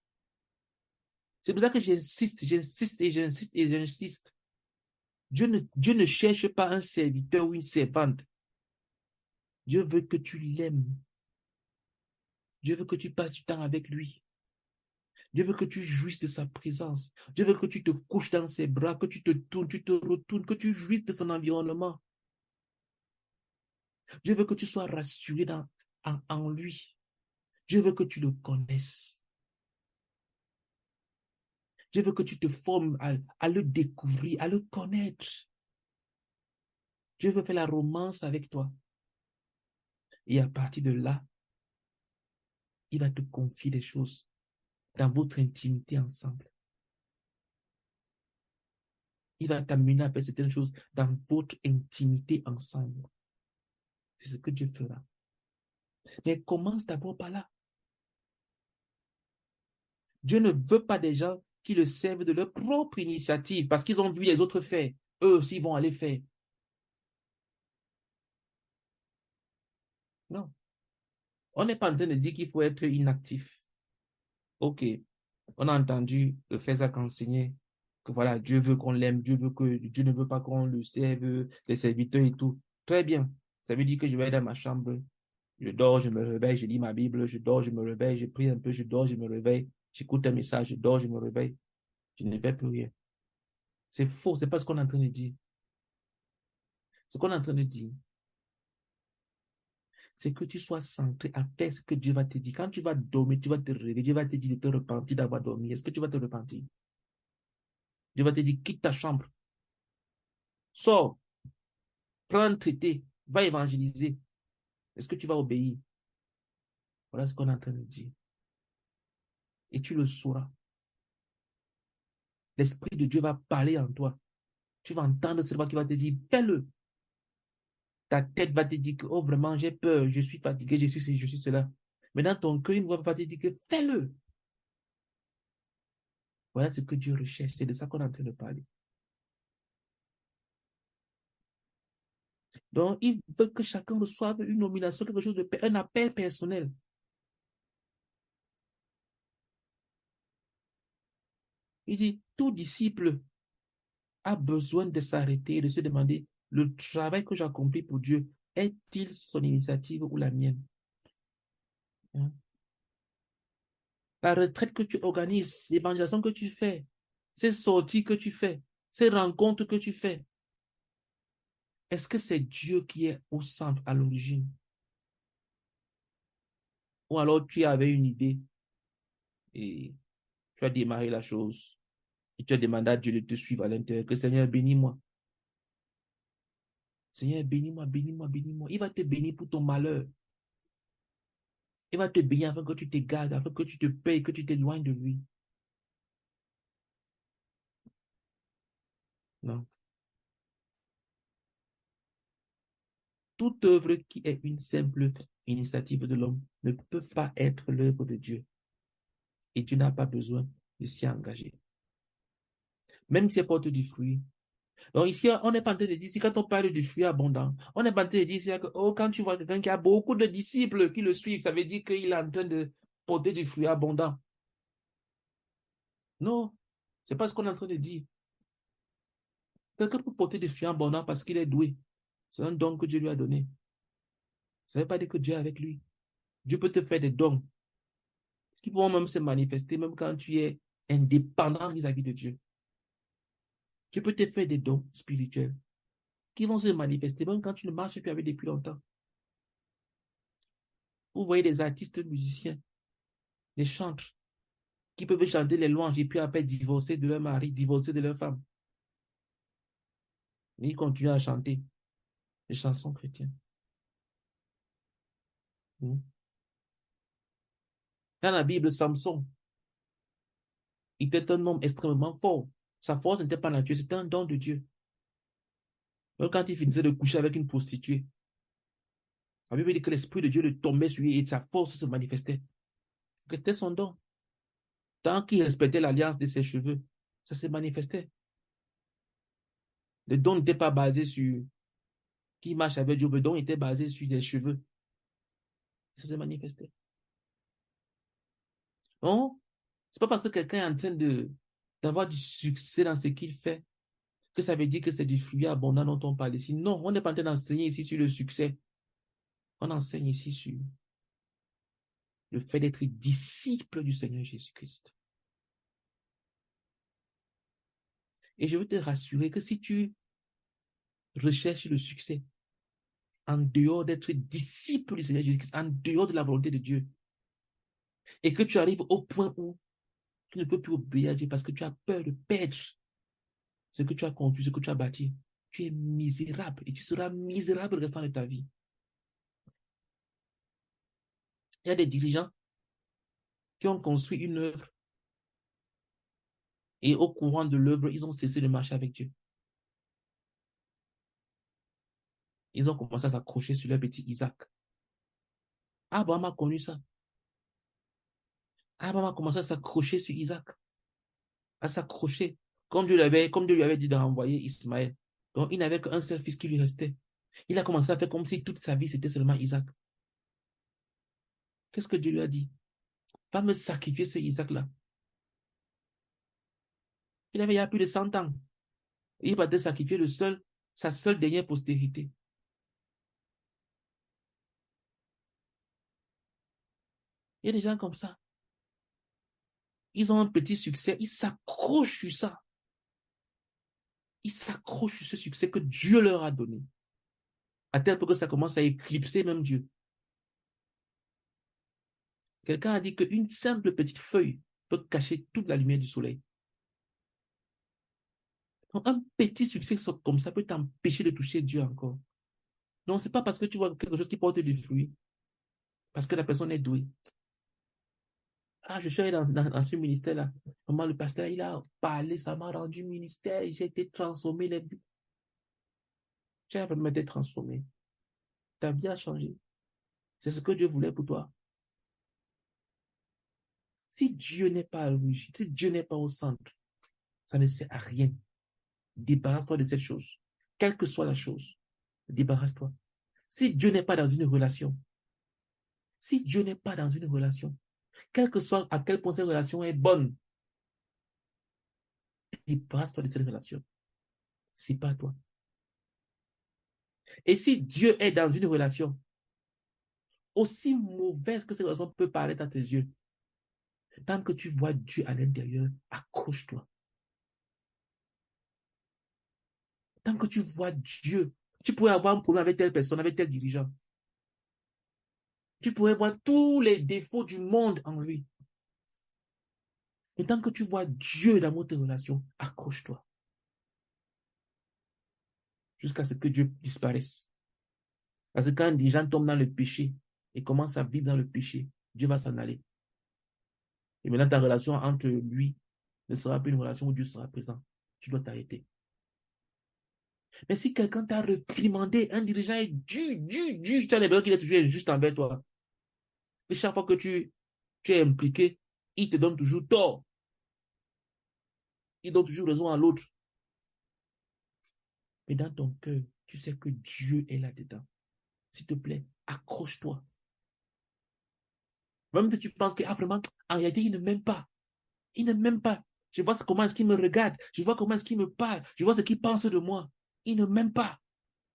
C'est pour ça que j'insiste, j'insiste et j'insiste et j'insiste. Dieu ne cherche pas un serviteur ou une servante. Dieu veut que tu l'aimes. Dieu veut que tu passes du temps avec lui. Dieu veut que tu jouisses de sa présence. Dieu veut que tu te couches dans ses bras, que tu te tournes, tu te retournes, que tu jouisses de son environnement. Dieu veut que tu sois rassuré en lui. Dieu veut que tu le connaisses. Dieu veut que tu te formes à le découvrir, à le connaître. Dieu veut faire la romance avec toi. Et à partir de là, il va te confier des choses dans votre intimité ensemble. Il va t'amener à faire certaines choses dans votre intimité ensemble. C'est ce que Dieu fera. Mais commence d'abord par là. Dieu ne veut pas des gens qui le servent de leur propre initiative parce qu'ils ont vu les autres faire. Eux aussi vont aller faire. Non. On n'est pas en train de dire qu'il faut être inactif. OK. On a entendu le frère Zach enseigner que voilà, Dieu veut qu'on l'aime, Dieu ne veut pas qu'on le serve, les serviteurs et tout. Très bien. Ça veut dire que je vais dans ma chambre, je dors, je me réveille, je lis ma Bible, je dors, je me réveille, je prie un peu, je dors, je me réveille, j'écoute un message, je dors, je me réveille, je ne fais plus rien. C'est faux, c'est pas ce qu'on est en train de dire. Ce qu'on est en train de dire, c'est que tu sois centré à faire ce que Dieu va te dire. Quand tu vas dormir, tu vas te réveiller, Dieu va te dire de te repentir d'avoir dormi. Est-ce que tu vas te repentir? Dieu va te dire, quitte ta chambre, sors, prends un traité, va évangéliser. Est-ce que tu vas obéir? Voilà ce qu'on est en train de dire. Et tu le sauras. L'Esprit de Dieu va parler en toi. Tu vas entendre cette voix qui va te dire, fais-le. Ta tête va te dire que, oh, vraiment, j'ai peur, je suis fatigué, je suis ceci, je suis cela. Mais dans ton cœur, une voix va te dire que, fais-le. Voilà ce que Dieu recherche. C'est de ça qu'on est en train de parler. Donc, il veut que chacun reçoive une nomination, quelque chose de, un appel personnel. Il dit, tout disciple a besoin de s'arrêter et de se demander, le travail que j'accomplis pour Dieu, est-il son initiative ou la mienne? Hein? La retraite que tu organises, l'évangélisation que tu fais, ces sorties que tu fais, ces rencontres que tu fais, est-ce que c'est Dieu qui est au centre, à l'origine? Ou alors tu avais une idée et tu as démarré la chose et tu as demandé à Dieu de te suivre à l'intérieur, que Seigneur, bénis-moi. Seigneur, bénis-moi, bénis-moi, bénis-moi. Il va te bénir pour ton malheur. Il va te bénir afin que tu te gardes, afin que tu te payes, que tu t'éloignes de lui. Non. Toute œuvre qui est une simple initiative de l'homme ne peut pas être l'œuvre de Dieu. Et tu n'as pas besoin de s'y engager. Même si elle porte du fruit. Donc ici, on n'est pas en train de dire, ici, quand on parle du fruit abondant, on n'est pas en train de dire ici que, oh, quand tu vois quelqu'un qui a beaucoup de disciples qui le suivent, ça veut dire qu'il est en train de porter du fruit abondant. Non, c'est pas ce qu'on est en train de dire. Quelqu'un peut porter du fruit abondant parce qu'il est doué. C'est un don que Dieu lui a donné. Ça ne veut pas dire que Dieu est avec lui. Dieu peut te faire des dons qui vont même se manifester, même quand tu es indépendant vis-à-vis de Dieu. Dieu peut te faire des dons spirituels qui vont se manifester même quand tu ne marches plus avec depuis longtemps. Vous voyez des artistes musiciens, des chantres, qui peuvent chanter les louanges et puis après divorcer de leur mari, divorcer de leur femme. Mais ils continuent à chanter les chansons chrétiennes. Mm. Dans la Bible, Samson, il était un homme extrêmement fort. Sa force n'était pas naturelle, c'était un don de Dieu. Même quand il finissait de coucher avec une prostituée, la Bible dit que l'Esprit de Dieu le tombait sur lui et sa force se manifestait. Que c'était son don. Tant qu'il respectait l'alliance de ses cheveux, ça se manifestait. Le don n'était pas basé sur qui marche avec Dieu, le don était basé sur des cheveux. Ça se manifestait. Non, c'est pas parce que quelqu'un est en train d'avoir du succès dans ce qu'il fait que ça veut dire que c'est du fruit abondant dont on parle ici. Non, on n'est pas en train d'enseigner ici sur le succès. On enseigne ici sur le fait d'être disciple du Seigneur Jésus-Christ. Et je veux te rassurer que si tu recherches le succès en dehors d'être disciple du Seigneur Jésus-Christ, en dehors de la volonté de Dieu, et que tu arrives au point où tu ne peux plus obéir à Dieu parce que tu as peur de perdre ce que tu as construit, ce que tu as bâti, tu es misérable et tu seras misérable le restant de ta vie. Il y a des dirigeants qui ont construit une œuvre et au courant de l'œuvre, ils ont cessé de marcher avec Dieu. Ils ont commencé à s'accrocher sur leur petit Isaac. Abraham a connu ça. Abraham a commencé à s'accrocher sur Isaac, à s'accrocher, comme Dieu lui avait dit de renvoyer Ismaël. Donc, il n'avait qu'un seul fils qui lui restait. Il a commencé à faire comme si toute sa vie, c'était seulement Isaac. Qu'est-ce que Dieu lui a dit? Va me sacrifier ce Isaac-là. Il avait il y a plus de 100 ans. Il va te sacrifier sa seule dernière postérité. Il y a des gens comme ça. Ils ont un petit succès, ils s'accrochent sur ça. Ils s'accrochent sur ce succès que Dieu leur a donné. À tel point que ça commence à éclipser même Dieu. Quelqu'un a dit qu'une simple petite feuille peut cacher toute la lumière du soleil. Donc, un petit succès comme ça peut t'empêcher de toucher Dieu encore. Donc, c'est pas parce que tu vois quelque chose qui porte des fruits, parce que la personne est douée. Ah, je suis allé dans ce ministère-là. Comment le pasteur, il a parlé, ça m'a rendu ministère, j'ai été transformé. Tu as vraiment été transformé. Ta vie a changé. C'est ce que Dieu voulait pour toi. Si Dieu n'est pas à l'origine, si Dieu n'est pas au centre, ça ne sert à rien. Débarrasse-toi de cette chose. Quelle que soit la chose, débarrasse-toi. Si Dieu n'est pas dans une relation, si Dieu n'est pas dans une relation, quel que soit à quel point cette relation est bonne, débarrasse-toi de cette relation. C'est pas toi. Et si Dieu est dans une relation, aussi mauvaise que cette relation peut paraître à tes yeux, tant que tu vois Dieu à l'intérieur, accroche-toi. Tant que tu vois Dieu, tu pourrais avoir un problème avec telle personne, avec tel dirigeant. Tu pourrais voir tous les défauts du monde en lui. Mais tant que tu vois Dieu dans votre relation, accroche-toi. Jusqu'à ce que Dieu disparaisse. Parce que quand des gens tombent dans le péché et commencent à vivre dans le péché, Dieu va s'en aller. Et maintenant, ta relation entre lui ne sera plus une relation où Dieu sera présent. Tu dois t'arrêter. Mais si quelqu'un t'a réprimandé, un dirigeant est dur, tu as l'impression qu'il est toujours juste envers toi. Et chaque fois que tu es impliqué, il te donne toujours tort. Il donne toujours raison à l'autre. Mais dans ton cœur, tu sais que Dieu est là-dedans. S'il te plaît, accroche-toi. Même si tu penses que vraiment, en réalité, il ne m'aime pas. Il ne m'aime pas. Je vois comment est-ce qu'il me regarde. Je vois comment est-ce qu'il me parle. Je vois ce qu'il pense de moi. Il ne m'aime pas.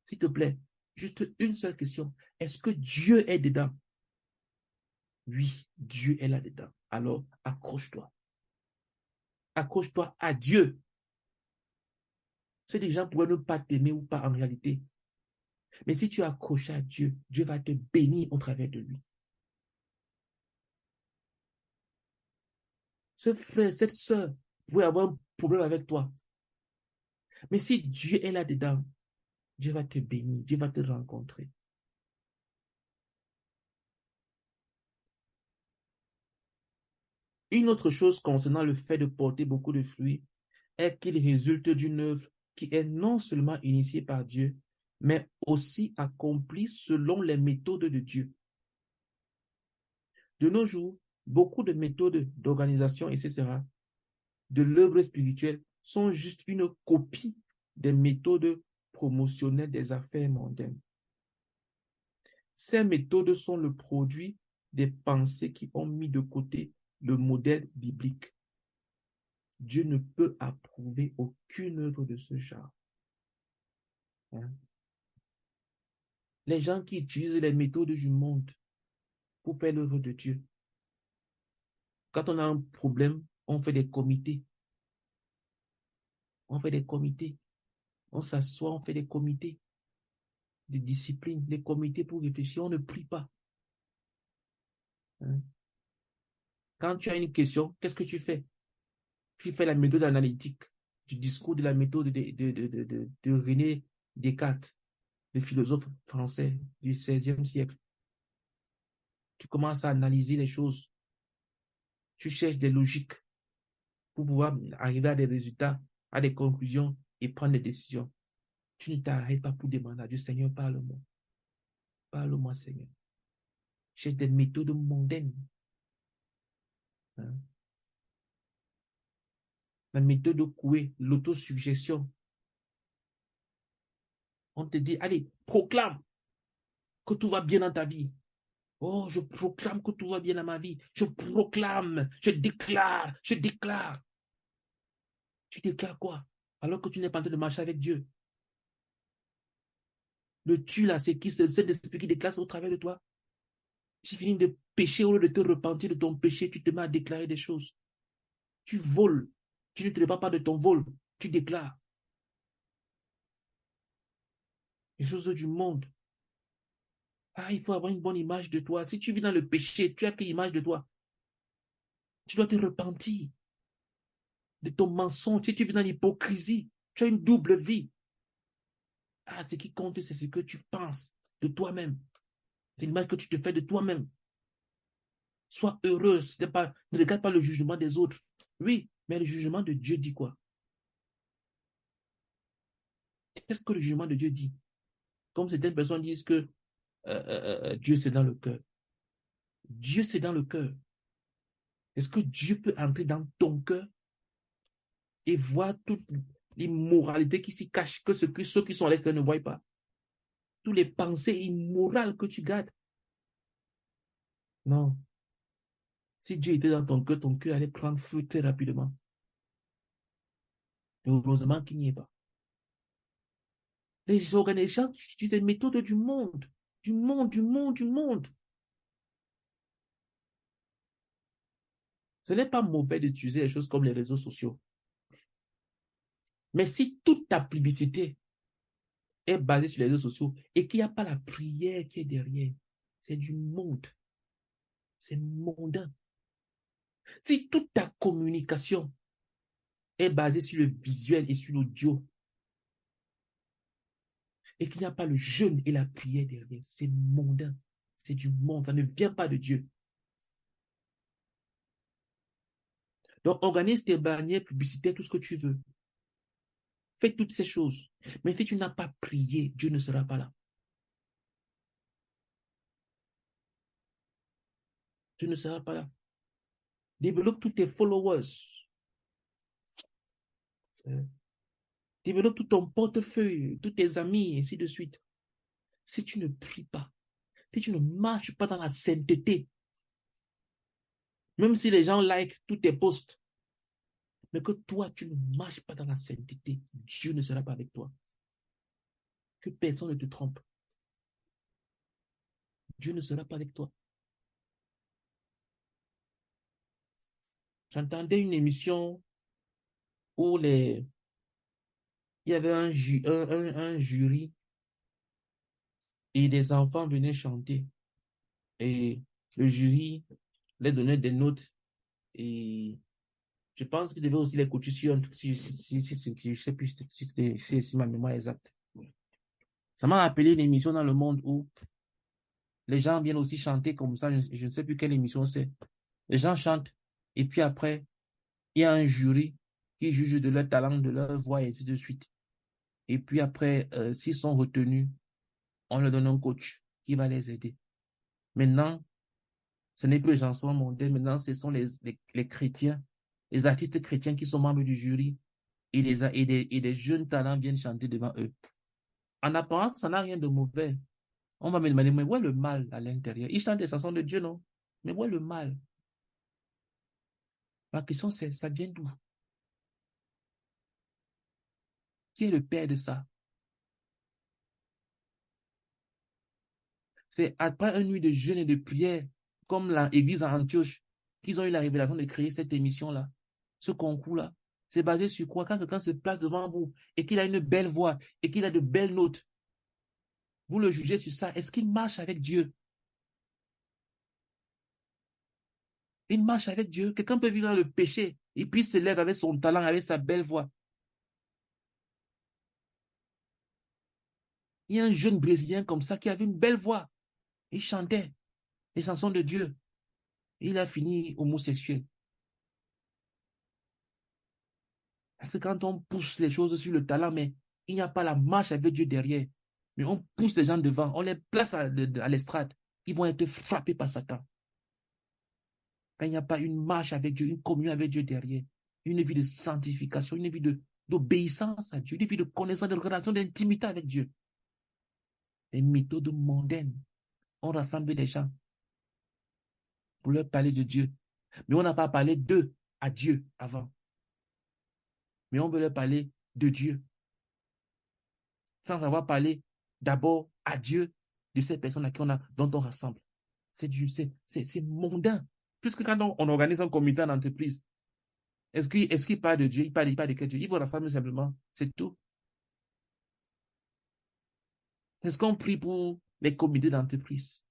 S'il te plaît, juste une seule question. Est-ce que Dieu est dedans? Oui, Dieu est là-dedans. Alors, accroche-toi. Accroche-toi à Dieu. Ces gens pourraient ne pas t'aimer ou pas en réalité. Mais si tu es accroché à Dieu, Dieu va te bénir au travers de lui. Ce frère, cette sœur pourrait avoir un problème avec toi. Mais si Dieu est là-dedans, Dieu va te bénir, Dieu va te rencontrer. Une autre chose concernant le fait de porter beaucoup de fruits est qu'il résulte d'une œuvre qui est non seulement initiée par Dieu, mais aussi accomplie selon les méthodes de Dieu. De nos jours, beaucoup de méthodes d'organisation, etc., de l'œuvre spirituelle sont juste une copie des méthodes promotionnelles des affaires mondaines. Ces méthodes sont le produit des pensées qui ont mis de côté le modèle biblique. Dieu ne peut approuver aucune œuvre de ce genre. Hein? Les gens qui utilisent les méthodes du monde pour faire l'œuvre de Dieu. Quand on a un problème, on fait des comités. On fait des comités. On s'assoit, on fait des comités de discipline, des comités pour réfléchir. On ne prie pas. Hein? Quand tu as une question, qu'est-ce que tu fais? Tu fais la méthode analytique du discours de la méthode de René Descartes, le philosophe français du XVIe siècle. Tu commences à analyser les choses. Tu cherches des logiques pour pouvoir arriver à des résultats, à des conclusions et prendre des décisions. Tu ne t'arrêtes pas pour demander à Dieu, Seigneur, parle-moi. Parle-moi, Seigneur. J'ai des méthodes mondaines. Hein. La méthode de Coué, l'autosuggestion. On te dit, allez, proclame que tout va bien dans ta vie. Oh, je proclame que tout va bien dans ma vie. Je proclame, je déclare, je déclare. Tu déclares quoi? Alors que tu n'es pas en train de marcher avec Dieu. Le tu là, c'est qui? C'est l'esprit qui déclare au travers de toi. Tu finis de pécher, au lieu de te repentir de ton péché, tu te mets à déclarer des choses. Tu voles. Tu ne te répands pas de ton vol. Tu déclares les choses du monde. Ah, il faut avoir une bonne image de toi. Si tu vis dans le péché, tu as quelle image de toi? Tu dois te repentir de ton mensonge. Si tu vis dans l'hypocrisie, tu as une double vie. Ah, ce qui compte, c'est ce que tu penses de toi-même. C'est l'image que tu te fais de toi-même. Sois heureuse. Ne regarde pas le jugement des autres. Oui, mais le jugement de Dieu dit quoi? Qu'est-ce que le jugement de Dieu dit? Comme certaines personnes disent que Dieu, c'est dans le cœur. Dieu, c'est dans le cœur. Est-ce que Dieu peut entrer dans ton cœur et voir toute l'immoralité qui s'y cache, que ceux qui sont à l'extérieur ne voient pas? Toutes les pensées immorales que tu gardes. Non. Si Dieu était dans ton cœur allait prendre feu très rapidement. Et heureusement qu'il n'y est pas. Les organisations qui utilisent des méthodes du monde. Du monde, du monde, du monde. Ce n'est pas mauvais d'utiliser les choses comme les réseaux sociaux. Mais si toute ta publicité est basée sur les réseaux sociaux et qu'il n'y a pas la prière qui est derrière, c'est du monde. C'est mondain. Si toute ta communication est basée sur le visuel et sur l'audio et qu'il n'y a pas le jeûne et la prière derrière, c'est mondain. C'est du monde. Ça ne vient pas de Dieu. Donc, organise tes bannières publicitaires, tout ce que tu veux. Fais toutes ces choses. Mais si tu n'as pas prié, Dieu ne sera pas là. Dieu ne sera pas là. Développe tous tes followers. Développe tout ton portefeuille, tous tes amis, et ainsi de suite. Si tu ne pries pas, si tu ne marches pas dans la sainteté, même si les gens like tous tes posts, mais que toi, tu ne marches pas dans la sainteté, Dieu ne sera pas avec toi. Que personne ne te trompe. Dieu ne sera pas avec toi. J'entendais une émission où il y avait un jury et des enfants venaient chanter. Et le jury les donnait des notes et je pense qu'il devait aussi les coacher sur un truc, je sais plus si ma mémoire est exacte. Ça m'a rappelé une émission dans le monde où les gens viennent aussi chanter comme ça, je ne sais plus quelle émission c'est. Les gens chantent et puis après, il y a un jury qui juge de leur talent, de leur voix et ainsi de suite. Et puis après, s'ils sont retenus, on leur donne un coach qui va les aider. Maintenant, ce n'est plus les chansons mondaines, maintenant ce sont les chrétiens, les artistes chrétiens qui sont membres du jury et des jeunes talents viennent chanter devant eux. En apparence, ça n'a rien de mauvais. On va me demander, mais où est le mal à l'intérieur? Ils chantent des chansons de Dieu, non? Mais où est le mal? Ma question, c'est, ça vient d'où? Qui est le père de ça? C'est après une nuit de jeûne et de prière, comme l'église à Antioche, qu'ils ont eu la révélation de créer cette émission-là, ce concours-là. C'est basé sur quoi? Quand quelqu'un se place devant vous et qu'il a une belle voix et qu'il a de belles notes, vous le jugez sur ça. Est-ce qu'il marche avec Dieu? Il marche avec Dieu. Quelqu'un peut vivre dans le péché et puis se lève avec son talent, avec sa belle voix. Il y a un jeune Brésilien comme ça qui avait une belle voix. Il chantait les chansons de Dieu. Et il a fini homosexuel. Parce que quand on pousse les choses sur le talent, mais il n'y a pas la marche avec Dieu derrière. Mais on pousse les gens devant, on les place à l'estrade. ils vont être frappés par Satan. Quand il n'y a pas une marche avec Dieu, une communion avec Dieu derrière, une vie de sanctification, une vie d'obéissance à Dieu, une vie de connaissance, de relation, d'intimité avec Dieu. Les méthodes mondaines ont rassemblé les gens pour leur parler de Dieu. Mais on n'a pas parlé d'eux à Dieu avant. Mais on veut leur parler de Dieu. Sans avoir parlé d'abord à Dieu de ces personnes dont on rassemble. C'est mondain. Puisque quand on organise un comité en entreprise, est-ce qu'il parle de Dieu? Il parle de quel Dieu? Il vous rassemble simplement. C'est tout. Est-ce qu'on prie pour les comités d'entreprise?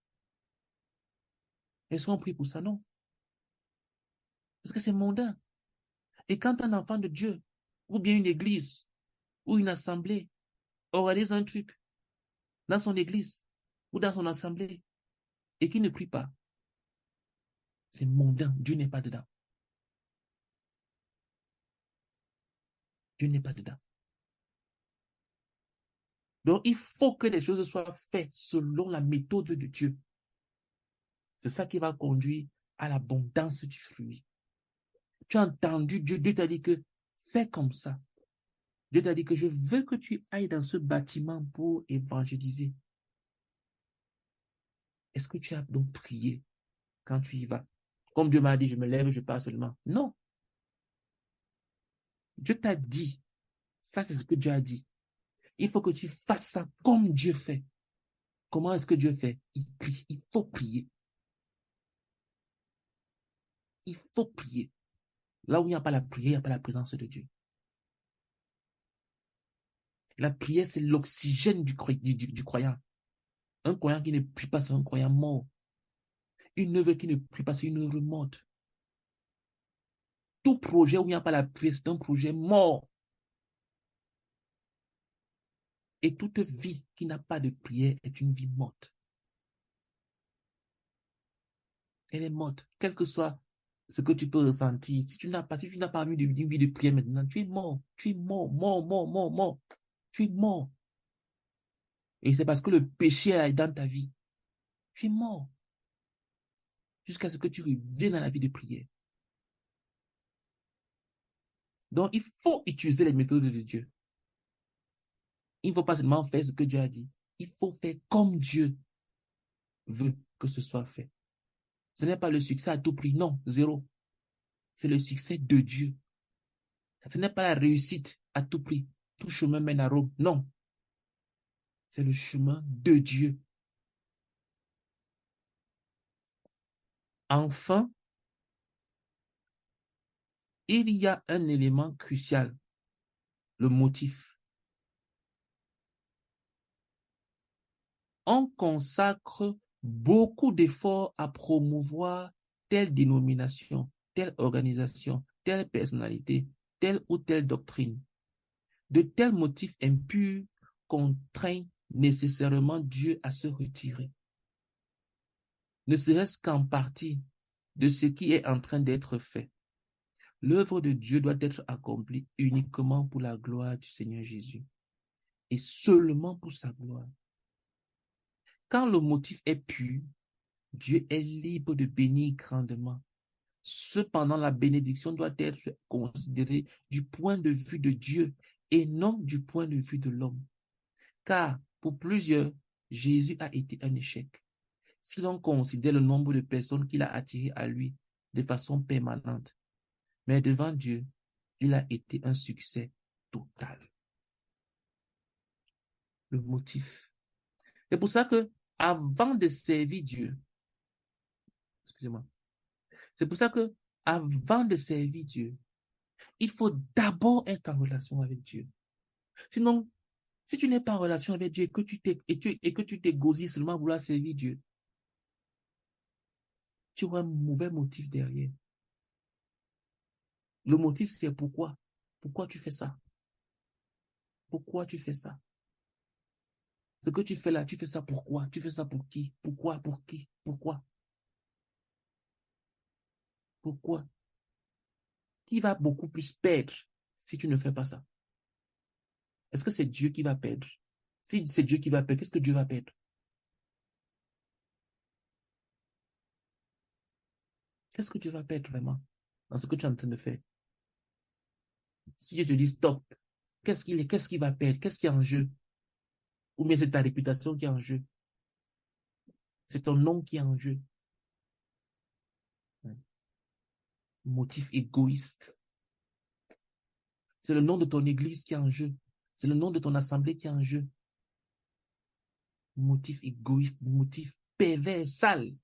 Est-ce qu'on prie pour ça? Non. Parce que c'est mondain. Et quand un enfant de Dieu, ou bien une église, ou une assemblée, organise un truc dans son église, ou dans son assemblée, et qui ne prie pas, c'est mondain. Dieu n'est pas dedans. Dieu n'est pas dedans. Donc, il faut que les choses soient faites selon la méthode de Dieu. C'est ça qui va conduire à l'abondance du fruit. Tu as entendu Dieu, Dieu t'a dit que fais comme ça. Dieu t'a dit que je veux que tu ailles dans ce bâtiment pour évangéliser. Est-ce que tu as donc prié quand tu y vas? Comme Dieu m'a dit, je me lève, je pars seulement. Non. Dieu t'a dit. Ça, c'est ce que Dieu a dit. Il faut que tu fasses ça comme Dieu fait. Comment est-ce que Dieu fait? Il prie. Il faut prier. Il faut prier. Là où il n'y a pas la prière, il n'y a pas la présence de Dieu. La prière, c'est l'oxygène du croyant. Un croyant qui ne prie pas, c'est un croyant mort. Une œuvre qui ne prie pas, c'est une œuvre morte. Tout projet où il n'y a pas la prière, c'est un projet mort. Et toute vie qui n'a pas de prière est une vie morte. Elle est morte. Quel que soit ce que tu peux ressentir, si tu n'as pas envie d'une vie de prière maintenant, tu es mort. Tu es mort, mort, mort, mort, mort. Tu es mort. Et c'est parce que le péché est dans ta vie. Tu es mort. Jusqu'à ce que tu reviennes dans la vie de prière. Donc, il faut utiliser les méthodes de Dieu. Il ne faut pas seulement faire ce que Dieu a dit. Il faut faire comme Dieu veut que ce soit fait. Ce n'est pas le succès à tout prix. Non, zéro. C'est le succès de Dieu. Ce n'est pas la réussite à tout prix. Tout chemin mène à Rome. Non. C'est le chemin de Dieu. Enfin, il y a un élément crucial, le motif. On consacre beaucoup d'efforts à promouvoir telle dénomination, telle organisation, telle personnalité, telle ou telle doctrine. De tels motifs impurs contraignent nécessairement Dieu à se retirer, ne serait-ce qu'en partie de ce qui est en train d'être fait. L'œuvre de Dieu doit être accomplie uniquement pour la gloire du Seigneur Jésus et seulement pour sa gloire. Quand le motif est pur, Dieu est libre de bénir grandement. Cependant, la bénédiction doit être considérée du point de vue de Dieu et non du point de vue de l'homme. Car pour plusieurs, Jésus a été un échec. Si l'on considère le nombre de personnes qu'il a attirées à lui de façon permanente, mais devant Dieu, il a été un succès total. Le motif. C'est pour ça que, avant de servir Dieu, excusez-moi, c'est pour ça que, avant de servir Dieu, il faut d'abord être en relation avec Dieu. Sinon, si tu n'es pas en relation avec Dieu et que tu t'égosies seulement à vouloir servir Dieu, tu auras un mauvais motif derrière. Le motif, c'est pourquoi. Pourquoi tu fais ça? Pourquoi tu fais ça? Ce que tu fais là, tu fais ça pourquoi? Tu fais ça pour qui? Pourquoi? Pour qui? Pourquoi? Pourquoi? Qui va beaucoup plus perdre si tu ne fais pas ça? Est-ce que c'est Dieu qui va perdre? Si c'est Dieu qui va perdre, qu'est-ce que Dieu va perdre? Qu'est-ce que tu vas perdre vraiment dans ce que tu es en train de faire? Si je te dis stop, qu'est-ce qu'il va perdre? Qu'est-ce qui est en jeu? Ou bien c'est ta réputation qui est en jeu? C'est ton nom qui est en jeu. Motif égoïste. C'est le nom de ton église qui est en jeu. C'est le nom de ton assemblée qui est en jeu. Motif égoïste, motif pervers, sale,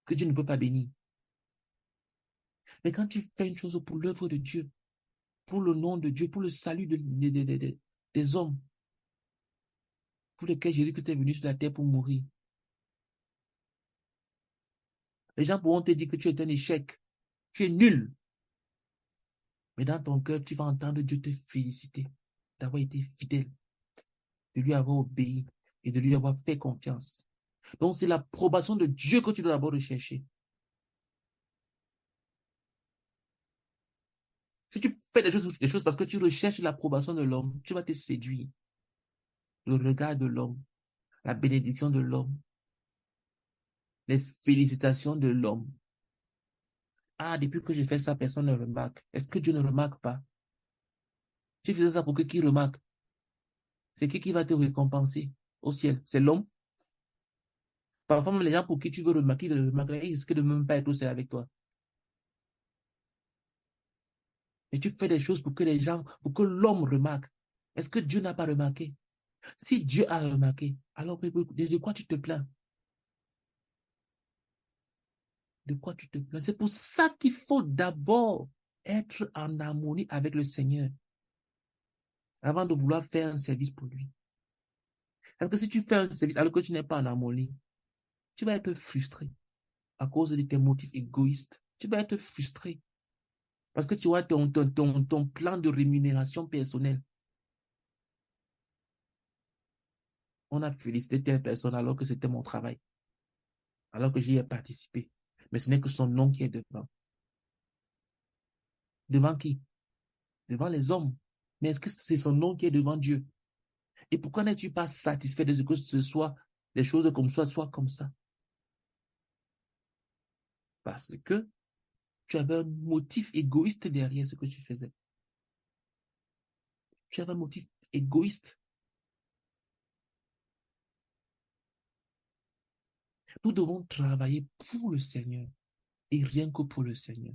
que Dieu ne peut pas bénir. Mais quand tu fais une chose pour l'œuvre de Dieu, pour le nom de Dieu, pour le salut des hommes, pour lesquels Jésus-Christ est venu sur la terre pour mourir, les gens pourront te dire que tu es un échec, tu es nul. Mais dans ton cœur, tu vas entendre Dieu te féliciter d'avoir été fidèle, de lui avoir obéi et de lui avoir fait confiance. Donc, c'est l'approbation de Dieu que tu dois d'abord rechercher. Si tu fais des choses parce que tu recherches l'approbation de l'homme, tu vas te séduire. Le regard de l'homme, la bénédiction de l'homme, les félicitations de l'homme. Ah, depuis que j'ai fait ça, personne ne remarque. Est-ce que Dieu ne remarque pas? Tu faisais ça pour que qui remarque? C'est qui va te récompenser au ciel? C'est l'homme? Parfois, même les gens pour qui tu veux remarquer, ils risquent de même pas être au ciel avec toi. Et tu fais des choses pour que les gens, pour que l'homme remarque. Est-ce que Dieu n'a pas remarqué? Si Dieu a remarqué, alors de quoi tu te plains? De quoi tu te plains? C'est pour ça qu'il faut d'abord être en harmonie avec le Seigneur avant de vouloir faire un service pour lui. Parce que si tu fais un service alors que tu n'es pas en harmonie, tu vas être frustré à cause de tes motifs égoïstes. Tu vas être frustré parce que tu as ton plan de rémunération personnelle. On a félicité telle personne alors que c'était mon travail, alors que j'y ai participé. Mais ce n'est que son nom qui est devant. Devant qui? Devant les hommes. Mais est-ce que c'est son nom qui est devant Dieu? Et pourquoi n'es-tu pas satisfait de ce que ce soit, les choses comme ça soient comme ça? Parce que tu avais un motif égoïste derrière ce que tu faisais. Tu avais un motif égoïste. Nous devons travailler pour le Seigneur et rien que pour le Seigneur.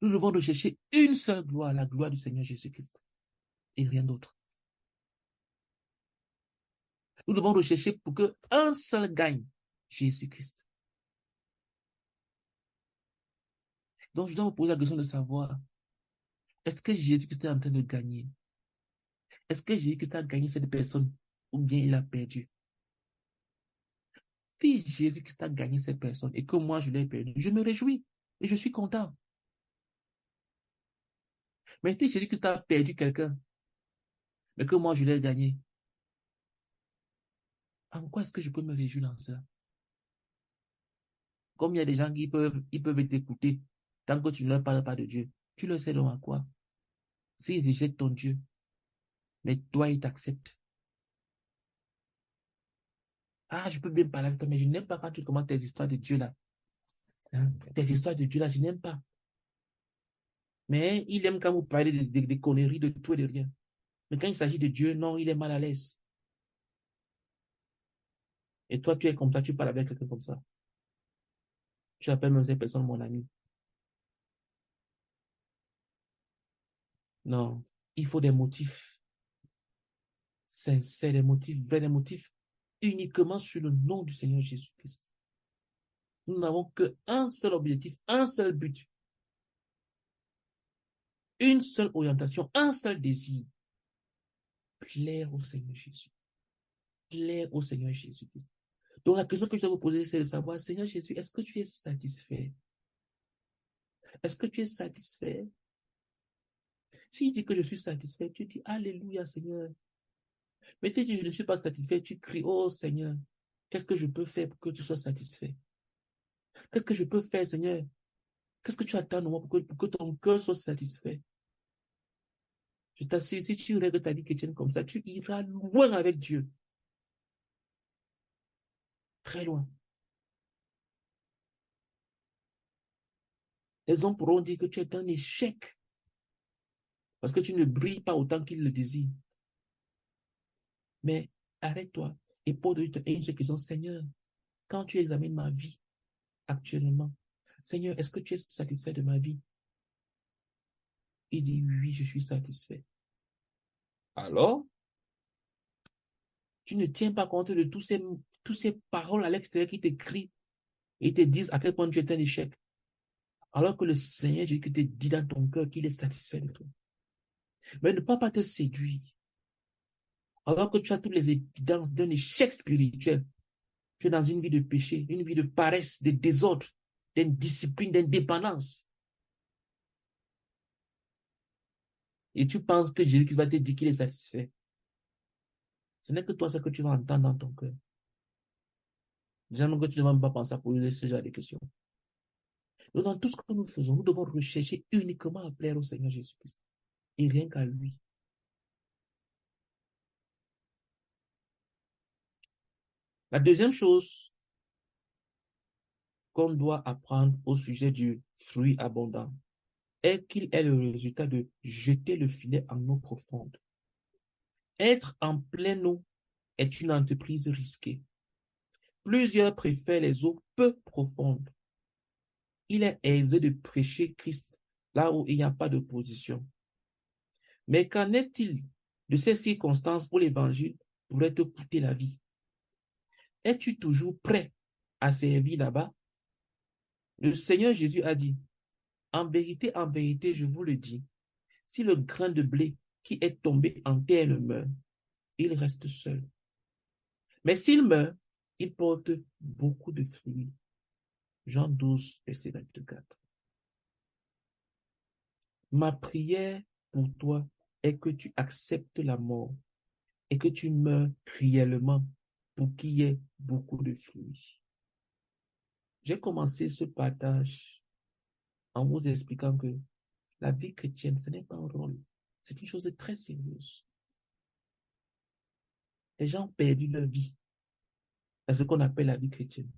Nous devons rechercher une seule gloire, la gloire du Seigneur Jésus-Christ et rien d'autre. Nous devons rechercher pour qu'un seul gagne, Jésus-Christ. Donc, je dois me poser la question de savoir, est-ce que Jésus-Christ est en train de gagner? Est-ce que Jésus-Christ a gagné cette personne ou bien il a perdu? Si Jésus-Christ a gagné cette personne et que moi je l'ai perdu, je me réjouis et je suis content. Mais si Jésus-Christ a perdu quelqu'un, mais que moi je l'ai gagné, en quoi est-ce que je peux me réjouir dans ça? Comme il y a des gens qui peuvent t'écouter tant que tu ne leur parles pas de Dieu. Tu leur sais donc à quoi? S'ils rejettent ton Dieu, mais toi, ils t'acceptent. Ah, je peux bien parler avec toi, mais je n'aime pas quand tu commences tes histoires de Dieu là. Hein? Tes histoires de Dieu là, je n'aime pas. Mais il aime quand vous parlez des conneries, de tout et de rien. Mais quand il s'agit de Dieu, non, il est mal à l'aise. Et toi, tu es comme ça, tu parles avec quelqu'un comme ça. Tu appelles même cette personne mon ami. Non, il faut des motifs sincères, des motifs vrais, des motifs uniquement sur le nom du Seigneur Jésus-Christ. Nous n'avons qu'un seul objectif, un seul but, une seule orientation, un seul désir. Plaire au Seigneur Jésus. Plaire au Seigneur Jésus-Christ. Donc la question que je dois vous poser, c'est de savoir, Seigneur Jésus, est-ce que tu es satisfait? Est-ce que tu es satisfait? S'il dit que je suis satisfait, tu dis Alléluia, Seigneur. Mais si tu dis je ne suis pas satisfait, tu cries, oh Seigneur, qu'est-ce que je peux faire pour que tu sois satisfait? Qu'est-ce que je peux faire, Seigneur? Qu'est-ce que tu attends de moi pour que ton cœur soit satisfait? Je t'assure, si tu règles ta vie chrétienne comme ça, tu iras loin avec Dieu. Très loin. Les hommes pourront dire que tu es un échec parce que tu ne brilles pas autant qu'ils le désirent. Mais arrête-toi et pose-toi une seule question. Seigneur, quand tu examines ma vie actuellement, Seigneur, est-ce que tu es satisfait de ma vie? Il dit, oui, je suis satisfait. Alors, tu ne tiens pas compte de tous ces paroles à l'extérieur qui t'écrivent et te disent à quel point tu es un échec. Alors que le Seigneur Jésus te dit dans ton cœur qu'il est satisfait de toi. Mais ne pas te séduire. Alors que tu as toutes les évidences d'un échec spirituel. Tu es dans une vie de péché, une vie de paresse, de désordre, d'indiscipline, d'indépendance. Et tu penses que Jésus va te dire qu'il est satisfait. Ce n'est que toi ce que tu vas entendre dans ton cœur. Jamais que tu ne vas même pas penser à poser ce genre de questions. Donc, dans tout ce que nous faisons, nous devons rechercher uniquement à plaire au Seigneur Jésus-Christ. Et rien qu'à lui. La deuxième chose qu'on doit apprendre au sujet du fruit abondant est qu'il est le résultat de jeter le filet en eau profonde. Être en pleine eau est une entreprise risquée. Plusieurs préfèrent les eaux peu profondes. Il est aisé de prêcher Christ là où il n'y a pas d'opposition. Mais qu'en est-il de ces circonstances où l'évangile pourrait te coûter la vie? Es-tu toujours prêt à servir là-bas? Le Seigneur Jésus a dit, en vérité, je vous le dis, si le grain de blé qui est tombé en terre ne meurt, il reste seul. Mais s'il meurt, il porte beaucoup de fruits. Jean 12, verset 24. Ma prière pour toi est que tu acceptes la mort et que tu meurs réellement pour qu'il y ait beaucoup de fruits. J'ai commencé ce partage en vous expliquant que la vie chrétienne, ce n'est pas un rôle. C'est une chose très sérieuse. Les gens ont perdu leur vie à ce qu'on appelle la vie chrétienne.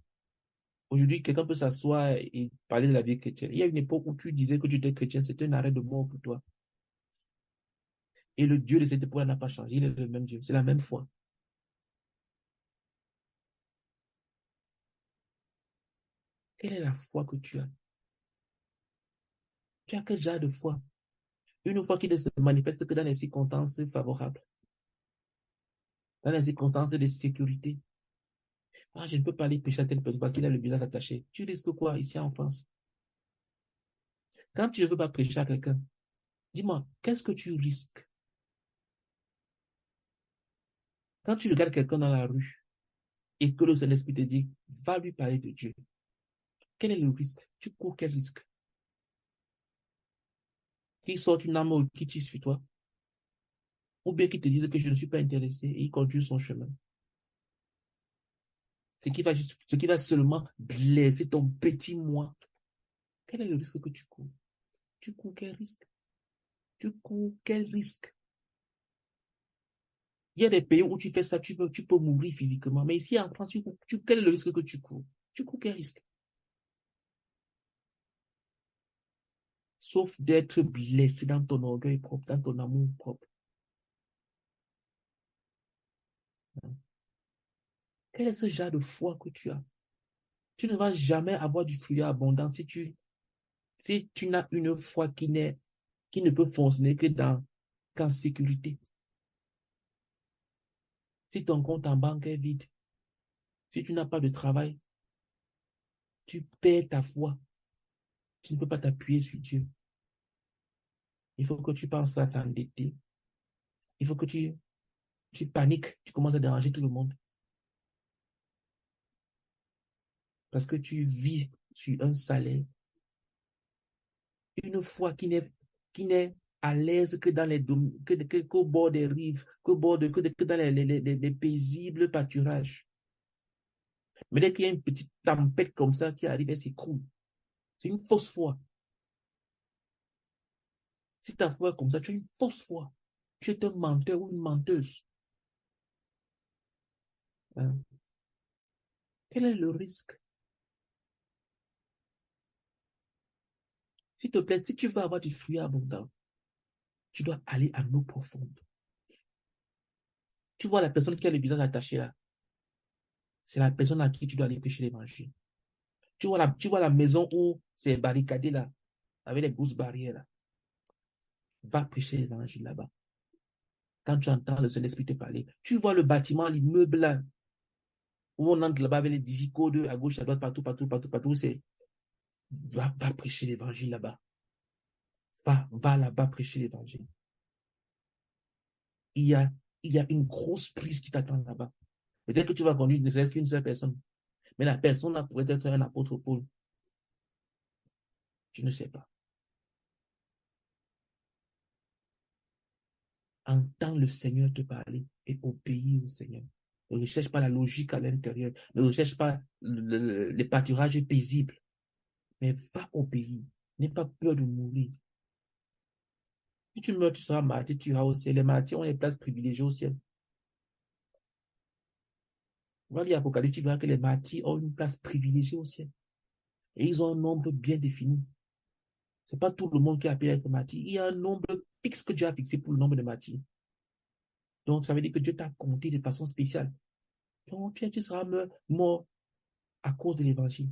Aujourd'hui, quelqu'un peut s'asseoir et parler de la vie chrétienne. Il y a une époque où tu disais que tu étais chrétien, c'était un arrêt de mort pour toi. Et le Dieu de cette époque n'a pas changé. Il est le même Dieu. C'est la même foi. Quelle est la foi que tu as? Tu as quel genre de foi? Une foi qui ne se manifeste que dans les circonstances favorables, dans les circonstances de sécurité. Ah, je ne peux pas aller prêcher à telle personne parce qu'il a le visage attaché. Tu risques quoi ici en France? Quand tu ne veux pas prêcher à quelqu'un, dis-moi, qu'est-ce que tu risques? Quand tu regardes quelqu'un dans la rue et que le Saint-Esprit te dit, va lui parler de Dieu, quel est le risque? Tu cours quel risque? Qu'il sorte une arme qui tire sur toi, ou bien qu'il te dise que je ne suis pas intéressé et il continue son chemin. Ce qui va seulement blesser ton petit moi. Quel est le risque que tu cours? Tu cours quel risque? Tu cours quel risque? Il y a des pays où tu fais ça, tu peux mourir physiquement. Mais ici, en France, quel est le risque que tu cours? Tu cours quel risque? Sauf d'être blessé dans ton orgueil propre, dans ton amour propre. Quel est ce genre de foi que tu as? Tu ne vas jamais avoir du fruit abondant si tu n'as une foi qui ne peut fonctionner qu'en sécurité. Si ton compte en banque est vide, si tu n'as pas de travail, tu perds ta foi. Tu ne peux pas t'appuyer sur Dieu. Il faut que tu penses à t'endetter. Il faut que tu paniques, tu commences à déranger tout le monde. Parce que tu vis sur un salaire. Une foi qui n'est à l'aise que dans qu'au bord des rives, que dans les paisibles pâturages. Mais dès qu'il y a une petite tempête comme ça qui arrive, elle s'écroule. C'est une fausse foi. Si ta foi est comme ça, tu as une fausse foi. Tu es un menteur ou une menteuse. Hein? Quel est le risque? S'il te plaît, si tu veux avoir du fruit abondant, tu dois aller à l'eau profonde. Tu vois la personne qui a le visage attaché là, c'est la personne à qui tu dois aller prêcher l'évangile. Tu vois la maison où c'est barricadé là, avec les grosses barrières là. Va prêcher l'évangile là-bas. Quand tu entends le Saint-Esprit te parler, tu vois le bâtiment, l'immeuble là, où on entre là-bas avec les digicodes à gauche, à droite, partout, partout, partout, partout, va prêcher l'évangile là-bas. Va là-bas prêcher l'évangile. Il y a, il y a une grosse prise qui t'attend là-bas. Peut-être que tu vas conduire ne serait-ce qu'une seule personne. Mais la personne là pourrait être un apôtre Paul. Tu ne sais pas. Entends le Seigneur te parler et obéis au Seigneur. Ne recherche pas la logique à l'intérieur. Ne recherche pas les pâturages paisibles. Mais va obéir. N'aie pas peur de mourir. Si tu meurs, tu seras martyr, tu iras au ciel. Les martyrs ont des places privilégiées au ciel. Va lire l'Apocalypse, tu verras que les martyrs ont une place privilégiée au ciel. Et ils ont un nombre bien défini. Ce n'est pas tout le monde qui a appelé à être martyr. Il y a un nombre fixe que Dieu a fixé pour le nombre de martyrs. Donc, ça veut dire que Dieu t'a compté de façon spéciale. Donc, tu seras mort à cause de l'évangile.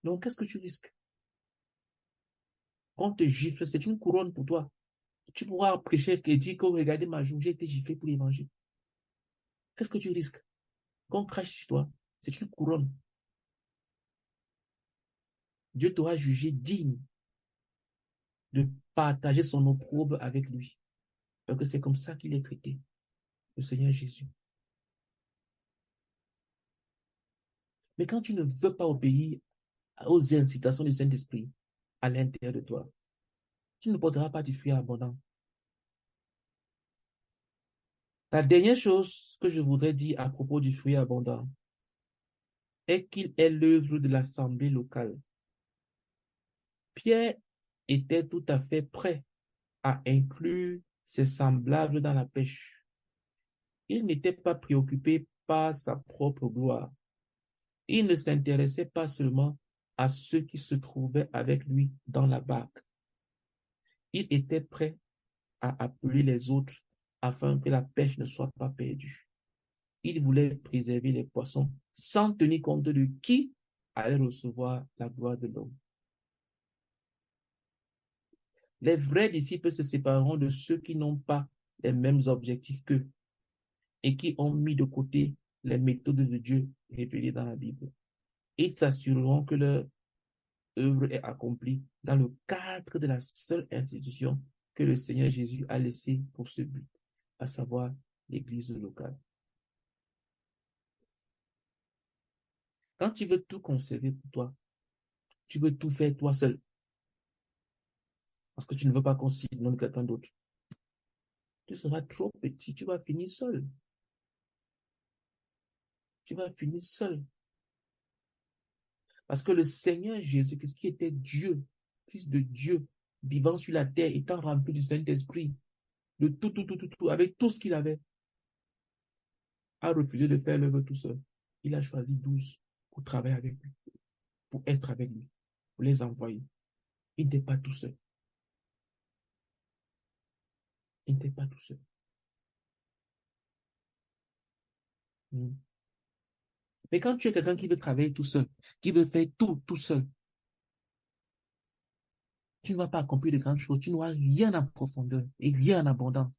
Donc, qu'est-ce que tu risques? Quand on te gifle, c'est une couronne pour toi. Tu pourras prêcher et dire que regardez ma joue, j'ai été giflé pour l'évangile. Qu'est-ce que tu risques? Quand on crache sur toi, c'est une couronne. Dieu t'aura jugé digne de partager son opprobre avec lui. Parce que c'est comme ça qu'il est traité, le Seigneur Jésus. Mais quand tu ne veux pas obéir aux incitations du Saint-Esprit à l'intérieur de toi, tu ne porteras pas du fruit abondant. La dernière chose que je voudrais dire à propos du fruit abondant est qu'il est l'œuvre de l'assemblée locale. Pierre était tout à fait prêt à inclure ses semblables dans la pêche. Il n'était pas préoccupé par sa propre gloire. Il ne s'intéressait pas seulement à ceux qui se trouvaient avec lui dans la barque. Il était prêt à appeler les autres afin que la pêche ne soit pas perdue. Il voulait préserver les poissons sans tenir compte de qui allait recevoir la gloire de l'homme. Les vrais disciples se sépareront de ceux qui n'ont pas les mêmes objectifs qu'eux et qui ont mis de côté les méthodes de Dieu révélées dans la Bible. Ils s'assureront que leur œuvre est accomplie dans le cadre de la seule institution que le Seigneur Jésus a laissée pour ce but, à savoir l'Église locale. Quand tu veux tout conserver pour toi, tu veux tout faire toi seul, parce que tu ne veux pas qu'on signe le nom de quelqu'un d'autre, tu seras trop petit, tu vas finir seul. Tu vas finir seul. Parce que le Seigneur Jésus-Christ, qui était Dieu, Fils de Dieu, vivant sur la terre, étant rempli du Saint-Esprit, de tout, avec tout ce qu'il avait, a refusé de faire l'œuvre tout seul. Il a choisi 12 pour travailler avec lui, pour être avec lui, pour les envoyer. Il n'était pas tout seul. Il n'était pas tout seul. Mm. Mais quand tu es quelqu'un qui veut travailler tout seul, qui veut faire tout seul, tu ne vas pas accomplir de grandes choses, tu n'auras rien en profondeur et rien en abondance.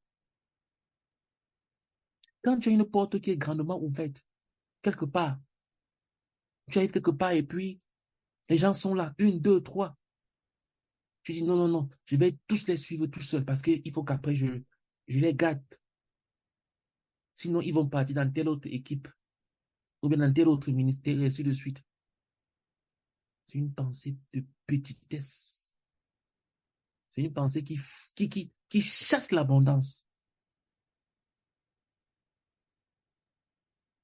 Quand tu as une porte qui est grandement ouverte, quelque part, tu arrives quelque part et puis les gens sont là, une, deux, trois. Tu dis non, non, non, je vais tous les suivre tout seul parce qu'il faut qu'après je les gâte. Sinon, ils vont partir dans telle autre équipe ou bien dans tel autre ministère et ainsi de suite. C'est une pensée de petitesse. C'est une pensée qui chasse l'abondance.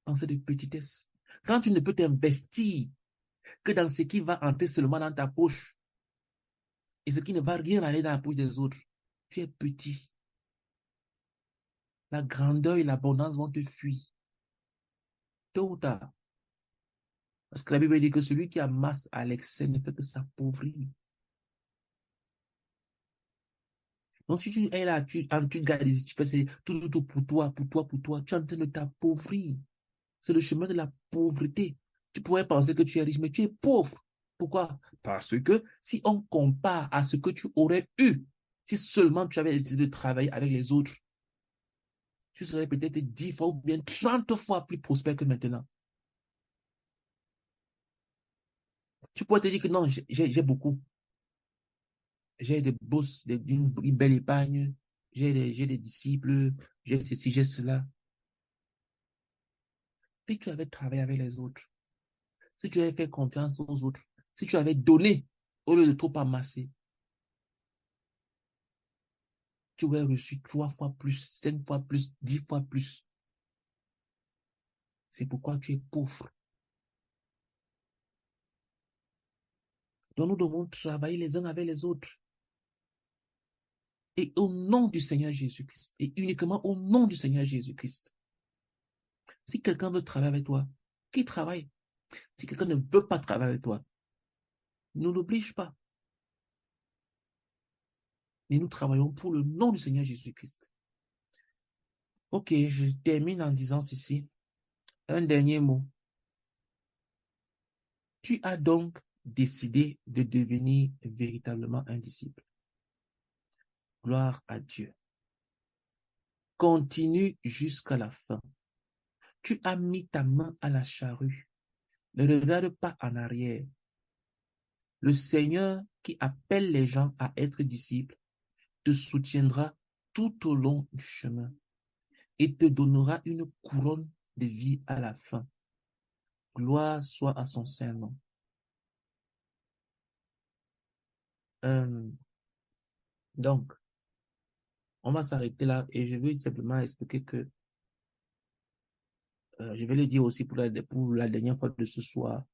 Pensée de petitesse. Quand tu ne peux t'investir que dans ce qui va entrer seulement dans ta poche et ce qui ne va rien aller dans la poche des autres, tu es petit. La grandeur et l'abondance vont te fuir. Tôt ou tard, Parce que la Bible dit que celui qui amasse à l'excès ne fait que s'appauvrir. Donc, si tu es là, tu gardes, tu fais tout pour toi, tu es en train de t'appauvrir. C'est le chemin de la pauvreté. Tu pourrais penser que tu es riche, mais tu es pauvre. Pourquoi? Parce que si on compare à ce que tu aurais eu, si seulement tu avais décidé de travailler avec les autres, tu serais peut-être 10 fois ou bien 30 fois plus prospère que maintenant. Tu pourrais te dire que non, j'ai beaucoup. J'ai des boss, une belle épargne, j'ai des disciples, j'ai ceci, j'ai cela. Si tu avais travaillé avec les autres, si tu avais fait confiance aux autres, si tu avais donné au lieu de trop amasser, tu aurais reçu 3 fois plus, 5 fois plus, 10 fois plus. C'est pourquoi tu es pauvre. Donc nous devons travailler les uns avec les autres. Et au nom du Seigneur Jésus-Christ, et uniquement au nom du Seigneur Jésus-Christ. Si quelqu'un veut travailler avec toi, qu'il travaille. Si quelqu'un ne veut pas travailler avec toi, ne l'oblige pas. Mais nous travaillons pour le nom du Seigneur Jésus-Christ. Ok, je termine en disant ceci. Un dernier mot. Tu as donc décidé de devenir véritablement un disciple. Gloire à Dieu. Continue jusqu'à la fin. Tu as mis ta main à la charrue. Ne regarde pas en arrière. Le Seigneur qui appelle les gens à être disciples te soutiendra tout au long du chemin et te donnera une couronne de vie à la fin. Gloire soit à son saint nom. Donc, on va s'arrêter là et je veux simplement expliquer que je vais le dire aussi pour la dernière fois de ce soir.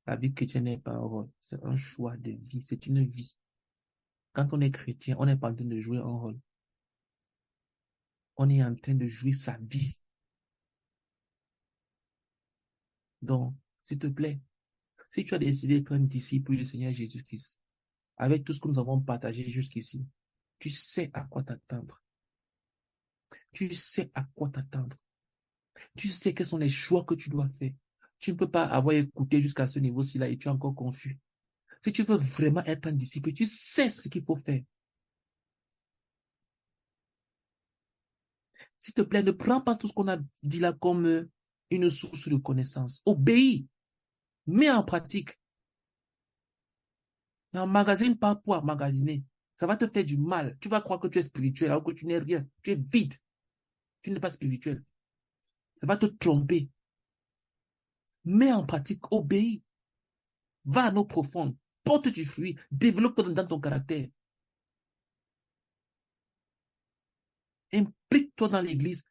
La vie chrétienne n'est pas un rôle, c'est un choix de vie, c'est une vie. Quand on est chrétien, on n'est pas en train de jouer un rôle. On est en train de jouer sa vie. Donc, s'il te plaît, si tu as décidé d'être un disciple du Seigneur Jésus-Christ, avec tout ce que nous avons partagé jusqu'ici, tu sais à quoi t'attendre. Tu sais à quoi t'attendre. Tu sais quels sont les choix que tu dois faire. Tu ne peux pas avoir écouté jusqu'à ce niveau-ci là et tu es encore confus. Si tu veux vraiment être un disciple, tu sais ce qu'il faut faire. S'il te plaît, ne prends pas tout ce qu'on a dit là comme une source de connaissance. Obéis. Mets en pratique. Emmagasine pas pour emmagasiner. Ça va te faire du mal. Tu vas croire que tu es spirituel alors que tu n'es rien. Tu es vide. Tu n'es pas spirituel. Ça va te tromper. Mets en pratique. Obéis. Va à nos profondes. Porte du fruit. Développe dans ton caractère. Implique-toi dans l'église.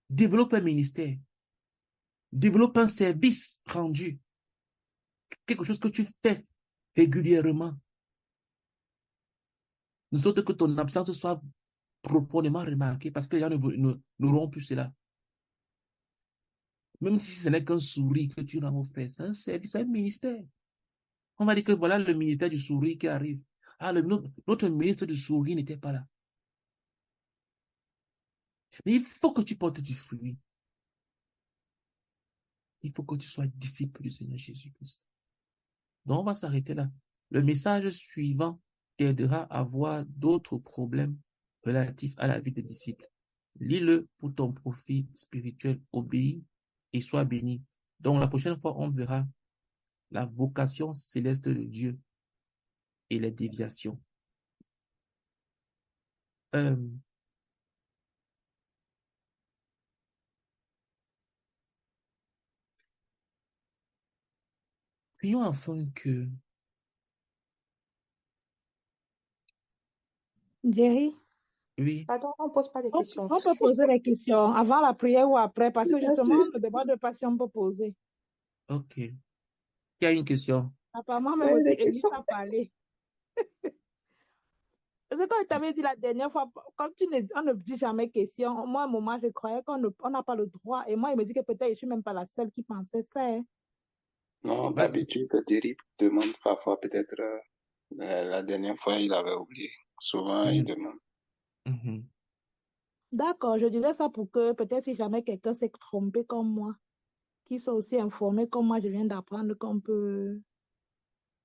Développe un ministère. Développe un service rendu. Quelque chose que tu fais régulièrement. De sorte que ton absence soit profondément remarquée parce que les gens n'auront plus cela. Même si ce n'est qu'un sourire que tu rends au frère, c'est un service, c'est un ministère. On va dire que voilà le ministère du sourire qui arrive. Ah, notre ministre du sourire n'était pas là. Mais il faut que tu portes du fruit. Il faut que tu sois disciple du Seigneur Jésus-Christ. Donc, on va s'arrêter là. Le message suivant t'aidera à voir d'autres problèmes relatifs à la vie des disciples. Lis-le pour ton profit spirituel, obéis et sois béni. Donc, la prochaine fois, on verra la vocation céleste de Dieu et les déviations. Euh, Prions afin que, Jerry, oui, Pardon, on ne pose pas des questions. on peut poser des questions avant la prière ou après, parce que Bien justement, sûr. le débat de passion on peut poser. ok. Qui a une question? Apparemment, Oui, même aussi, des Elise questions. a parlé. C'est comme je t'avais dit la dernière fois, comme on ne dit jamais question, moi, à un moment, je croyais qu'on n'a pas le droit. Et moi, il me dit que peut-être je ne suis même pas la seule qui pensait ça. Hein. Non, Vas-y. d'habitude, Derry demande parfois peut-être la dernière fois, il avait oublié. Souvent, il demande. Mhm. D'accord, je disais ça pour que peut-être si jamais quelqu'un s'est trompé comme moi, qu'il soit aussi informé comme moi, je viens d'apprendre qu'on peut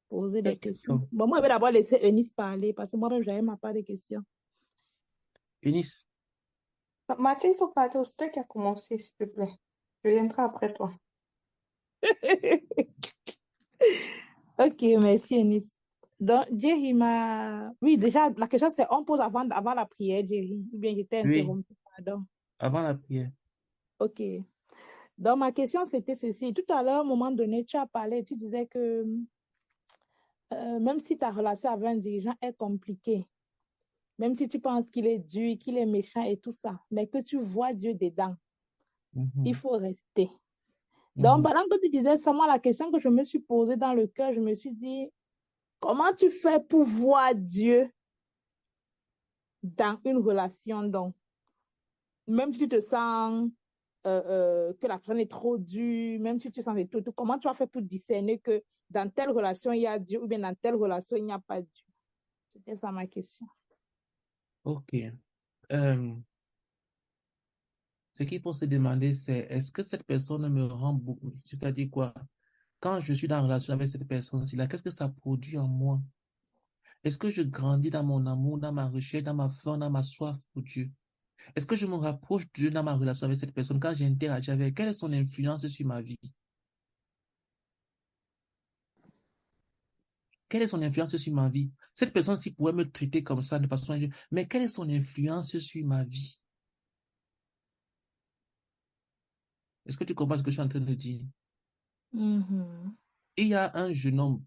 poser des Quelle questions. question? Bon, moi, je vais d'abord laisser Eunice parler parce que moi-même, j'avais ma part de questions. Eunice, Mathilde, il faut partir. C'est toi qui a commencé, s'il te plaît. Je viendrai après toi. Ok, merci Eunice. Donc, Jerry m'a... Oui, déjà, la question c'est, on pose avant la prière, Jerry. Ou bien j'étais oui, interrompue, pardon. avant la prière. Ok. Donc, ma question c'était ceci. Tout à l'heure, à un moment donné, tu as parlé, tu disais que même si ta relation avec un dirigeant est compliquée, même si tu penses qu'il est dur, qu'il est méchant et tout ça, mais que tu vois Dieu dedans, il Mhm. faut rester. Donc, Mhm. pendant que tu disais ça, moi, la question que je me suis posée dans le cœur, je me suis dit, comment tu fais pour voir Dieu dans une relation, donc, même si tu te sens que la personne est trop dure, même si tu sens tout, comment tu as fait pour discerner que dans telle relation, il y a Dieu ou bien dans telle relation, il n'y a pas Dieu? C'était ça ma question. Ok. Euh, Ce qu'il faut se demander, c'est est-ce que cette personne me rend beaucoup, c'est-à-dire quoi? Quand je suis dans la relation avec cette personne-là, qu'est-ce que ça produit en moi? Est-ce que je grandis dans mon amour, dans ma recherche, dans ma faim, dans ma soif pour Dieu? Est-ce que je me rapproche de Dieu dans ma relation avec cette personne quand j'interagis avec elle? Quelle est son influence sur ma vie? Quelle est son influence sur ma vie? Cette personne-ci pourrait me traiter comme ça de façon injuste, mais quelle est son influence sur ma vie? Est-ce que tu comprends ce que je suis en train de dire? Mhm. Et il y a un jeune homme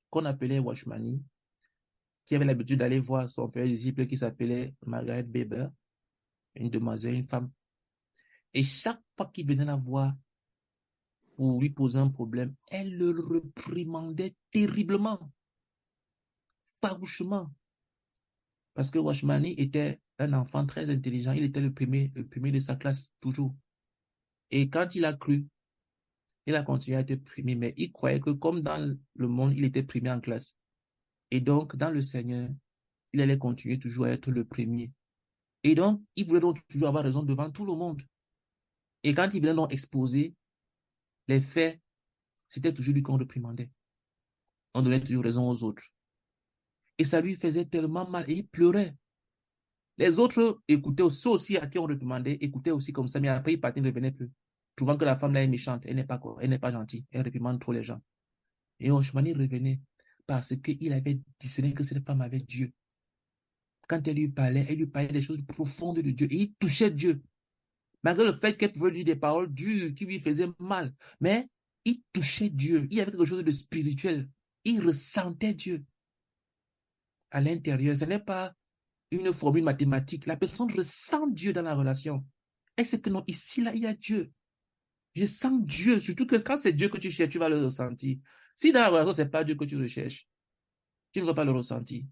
qu'on appelait Washmani, qui avait l'habitude d'aller voir son frère disciple qui s'appelait Margaret Beber, une demoiselle, une femme. Et chaque fois qu'il venait la voir pour lui poser un problème, elle le réprimandait terriblement, farouchement. Parce que Washmani était un enfant très intelligent. Il était le premier de sa classe, toujours. Et quand il a cru, il a continué à être premier, mais il croyait que comme dans le monde, il était premier en classe. Et donc, dans le Seigneur, il allait continuer toujours à être le premier. Et donc, il voulait donc toujours avoir raison devant tout le monde. Et quand il venait donc exposer les faits, c'était toujours lui qu'on réprimandait. On donnait toujours raison aux autres. Et ça lui faisait tellement mal et il pleurait. Les autres écoutaient aussi, ceux aussi à qui on réprimandait, écoutaient aussi comme ça, mais après ils partaient, ne revenaient plus. Trouvant que la femme là est méchante, elle n'est pas gentille, elle réprimande trop les gens. Et Oshmani revenait parce qu'il avait discerné que cette femme avait Dieu. Quand elle lui parlait des choses profondes de Dieu et il touchait Dieu. Malgré le fait qu'elle pouvait lui dire des paroles dures qui lui faisaient mal. Mais il touchait Dieu. Il y avait quelque chose de spirituel. Il ressentait Dieu à l'intérieur. Ce n'est pas une formule mathématique. La personne ressent Dieu dans la relation. Et c'est que non, ici, là, il y a Dieu. Je sens Dieu. Surtout que quand c'est Dieu que tu cherches, tu vas le ressentir. Si dans la relation, c'est pas Dieu que tu recherches, tu ne vas pas le ressentir.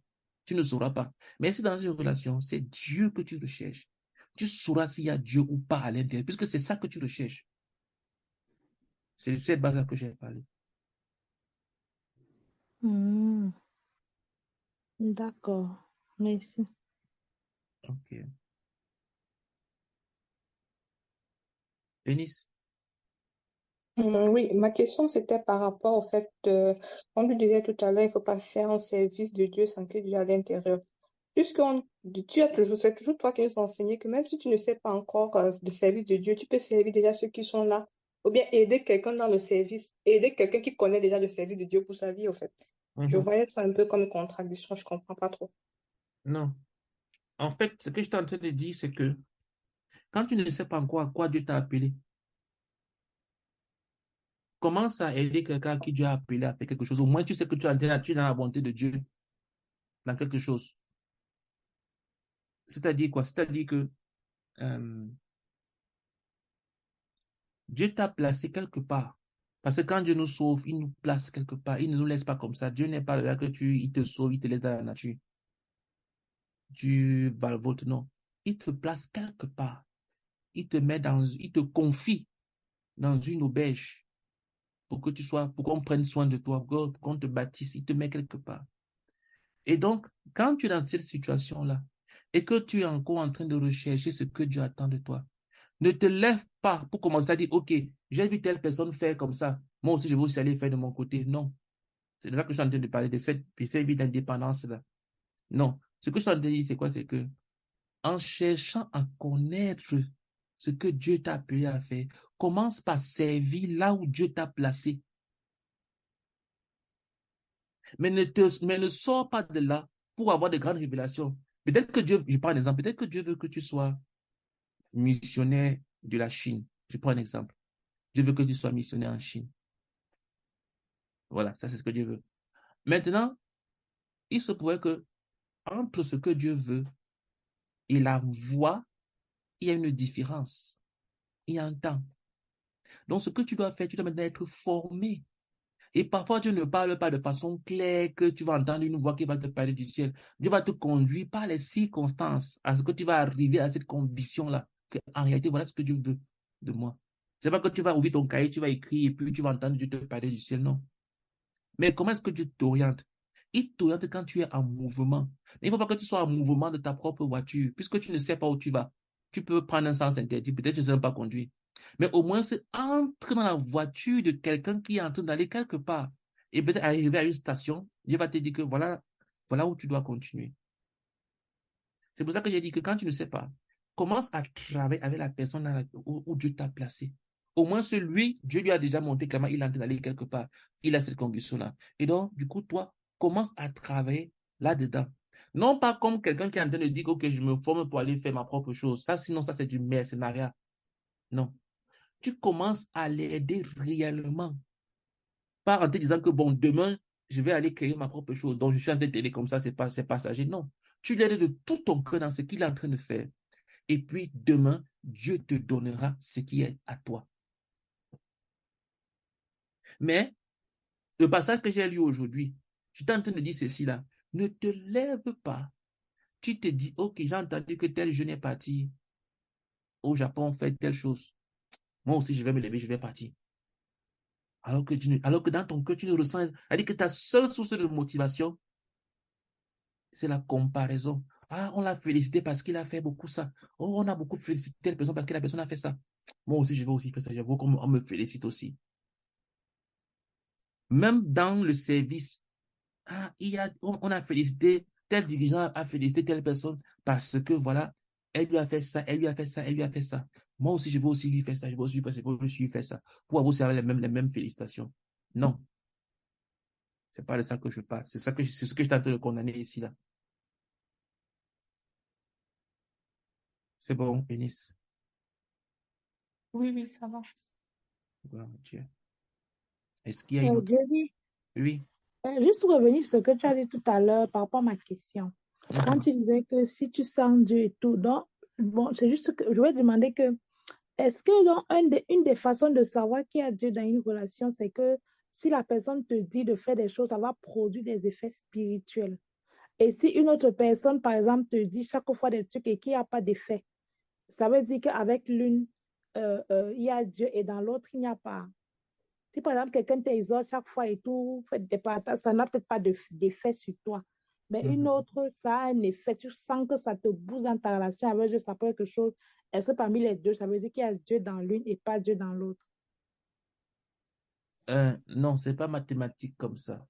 Tu ne sauras pas. Mais si dans une relation, c'est Dieu que tu recherches, tu sauras s'il y a Dieu ou pas à l'intérieur, puisque c'est ça que tu recherches. C'est de cette base-là que j'ai parlé. Mhm. D'accord. Merci. Ok. Eunice? Oui, ma question c'était par rapport au fait de, comme tu disais tout à l'heure, il ne faut pas faire un service de Dieu sans que Dieu à l'intérieur. Tu as toujours, c'est toujours toi qui nous as enseigné que même si tu ne sais pas encore le service de Dieu, tu peux servir déjà ceux qui sont là. Ou bien aider quelqu'un dans le service, aider quelqu'un qui connaît déjà le service de Dieu pour sa vie, au fait. Je Mhm. voyais ça un peu comme une contradiction, je comprends pas trop. Non. En fait, ce que je suis en train de dire, c'est que quand tu ne sais pas encore à quoi Dieu t'a appelé, commence à aider quelqu'un qui Dieu a appelé à faire quelque chose. Au moins, tu sais que tu es dans la bonté de Dieu, dans quelque chose. C'est-à-dire quoi? C'est-à-dire que euh, Dieu t'a placé quelque part. Parce que quand Dieu nous sauve, il nous place quelque part. Il ne nous laisse pas comme ça. Dieu n'est pas là que il te sauve, il te laisse dans la nature. Tu valvotes, non. Il te place quelque part. Il te confie dans une auberge. pour qu'on prenne soin de toi, pour qu'on te bâtisse, il te met quelque part. Et donc, quand tu es dans cette situation-là, et que tu es encore en train de rechercher ce que Dieu attend de toi, ne te lève pas pour commencer à dire, OK, j'ai vu telle personne faire comme ça, moi aussi je vais aussi aller faire de mon côté. Non. C'est de ça que je suis en train de parler, de cette vie d'indépendance-là. Non. Ce que je suis en train de dire, c'est quoi? C'est que, en cherchant à connaître ce que Dieu t'a appelé à faire, commence par servir là où Dieu t'a placé. Mais ne sors pas de là pour avoir de grandes révélations. Peut-être que Dieu, je prends un exemple, peut-être que Dieu veut que tu sois missionnaire de la Chine. Je prends un exemple. Dieu veut que tu sois missionnaire en Chine. Voilà, ça c'est ce que Dieu veut. Maintenant, il se pourrait que entre ce que Dieu veut et la voie, il y a une différence. Il y a un temps. Donc, ce que tu dois faire, tu dois maintenant être formé. Et parfois, Dieu ne parle pas de façon claire que tu vas entendre une voix qui va te parler du ciel. Dieu va te conduire par les circonstances à ce que tu vas arriver à cette conviction-là. En réalité, voilà ce que Dieu veut de moi. C'est pas que tu vas ouvrir ton cahier, tu vas écrire et puis tu vas entendre Dieu te parler du ciel, non. Mais comment est-ce que Dieu t'oriente? Il t'oriente quand tu es en mouvement. Mais il ne faut pas que tu sois en mouvement de ta propre voiture, puisque tu ne sais pas où tu vas. Tu peux prendre un sens interdit, peut-être que tu ne sais même pas conduire. Mais au moins, c'est entrer dans la voiture de quelqu'un qui est en train d'aller quelque part. Et peut-être arriver à une station, Dieu va te dire que voilà où tu dois continuer. C'est pour ça que j'ai dit que quand tu ne sais pas, commence à travailler avec la personne où Dieu t'a placé. Au moins, celui, Dieu lui a déjà montré clairement, il est en train d'aller quelque part. Il a cette conviction-là. Et donc, du coup, toi, commence à travailler là-dedans. Non pas comme quelqu'un qui est en train de dire, OK, je me forme pour aller faire ma propre chose. Ça, sinon, ça, c'est du mercenariat. Non. Tu commences à l'aider réellement. Pas en te disant que, bon, demain, je vais aller créer ma propre chose. Donc, je suis en train de t'aider comme ça, c'est passager. Non. Tu l'aides de tout ton cœur dans ce qu'il est en train de faire. Et puis, demain, Dieu te donnera ce qui est à toi. Mais, le passage que j'ai lu aujourd'hui, je suis en train de dire ceci là. Ne te lève pas. Tu te dis, OK, j'ai entendu que tel jeune est parti au Japon faire telle chose. Moi aussi, je vais me lever, je vais partir. Alors que dans ton cœur, tu ne ressens, c'est-à-dire que ta seule source de motivation, c'est la comparaison. Ah, on l'a félicité parce qu'il a fait beaucoup ça. Oh, on a beaucoup félicité telle personne parce que la personne a fait ça. Moi aussi, je vais aussi faire ça. Je veux qu'on me félicite aussi. Même dans le service, ah, on a félicité, tel dirigeant a félicité telle personne parce que voilà, elle lui a fait ça, elle lui a fait ça, elle lui a fait ça. Moi aussi, je veux aussi lui faire ça, je veux aussi lui faire ça. Pour avoir aussi les mêmes félicitations. Non, c'est pas de ça que je parle. C'est ce que je suis en train de condamner ici, là. C'est bon, Eunice. Oui, oui, ça va. Gloire à Dieu. Est-ce qu'il y a une autre? Jerry, Oui. juste revenir sur ce que tu as dit tout à l'heure par rapport à ma question. Quand tu disais que si tu sens Dieu et tout, donc, bon, c'est juste que je vais demander que, est-ce que donc, une des façons de savoir qu'il y a Dieu dans une relation, c'est que si la personne te dit de faire des choses, ça va produire des effets spirituels. Et si une autre personne, par exemple, te dit chaque fois des trucs et qu'il n'y a pas d'effet, ça veut dire qu'avec l'une, il y a Dieu et dans l'autre, il n'y a pas. Si par exemple, quelqu'un t'exhorte chaque fois et tout, fait des partages, ça n'a peut-être pas d'effet sur toi. Mais une autre, ça a un effet. Tu sens que ça te booste dans ta relation avec Dieu, ça peut être quelque chose. Est-ce que parmi les deux, ça veut dire qu'il y a Dieu dans l'une et pas Dieu dans l'autre? Non, c'est pas mathématique comme ça.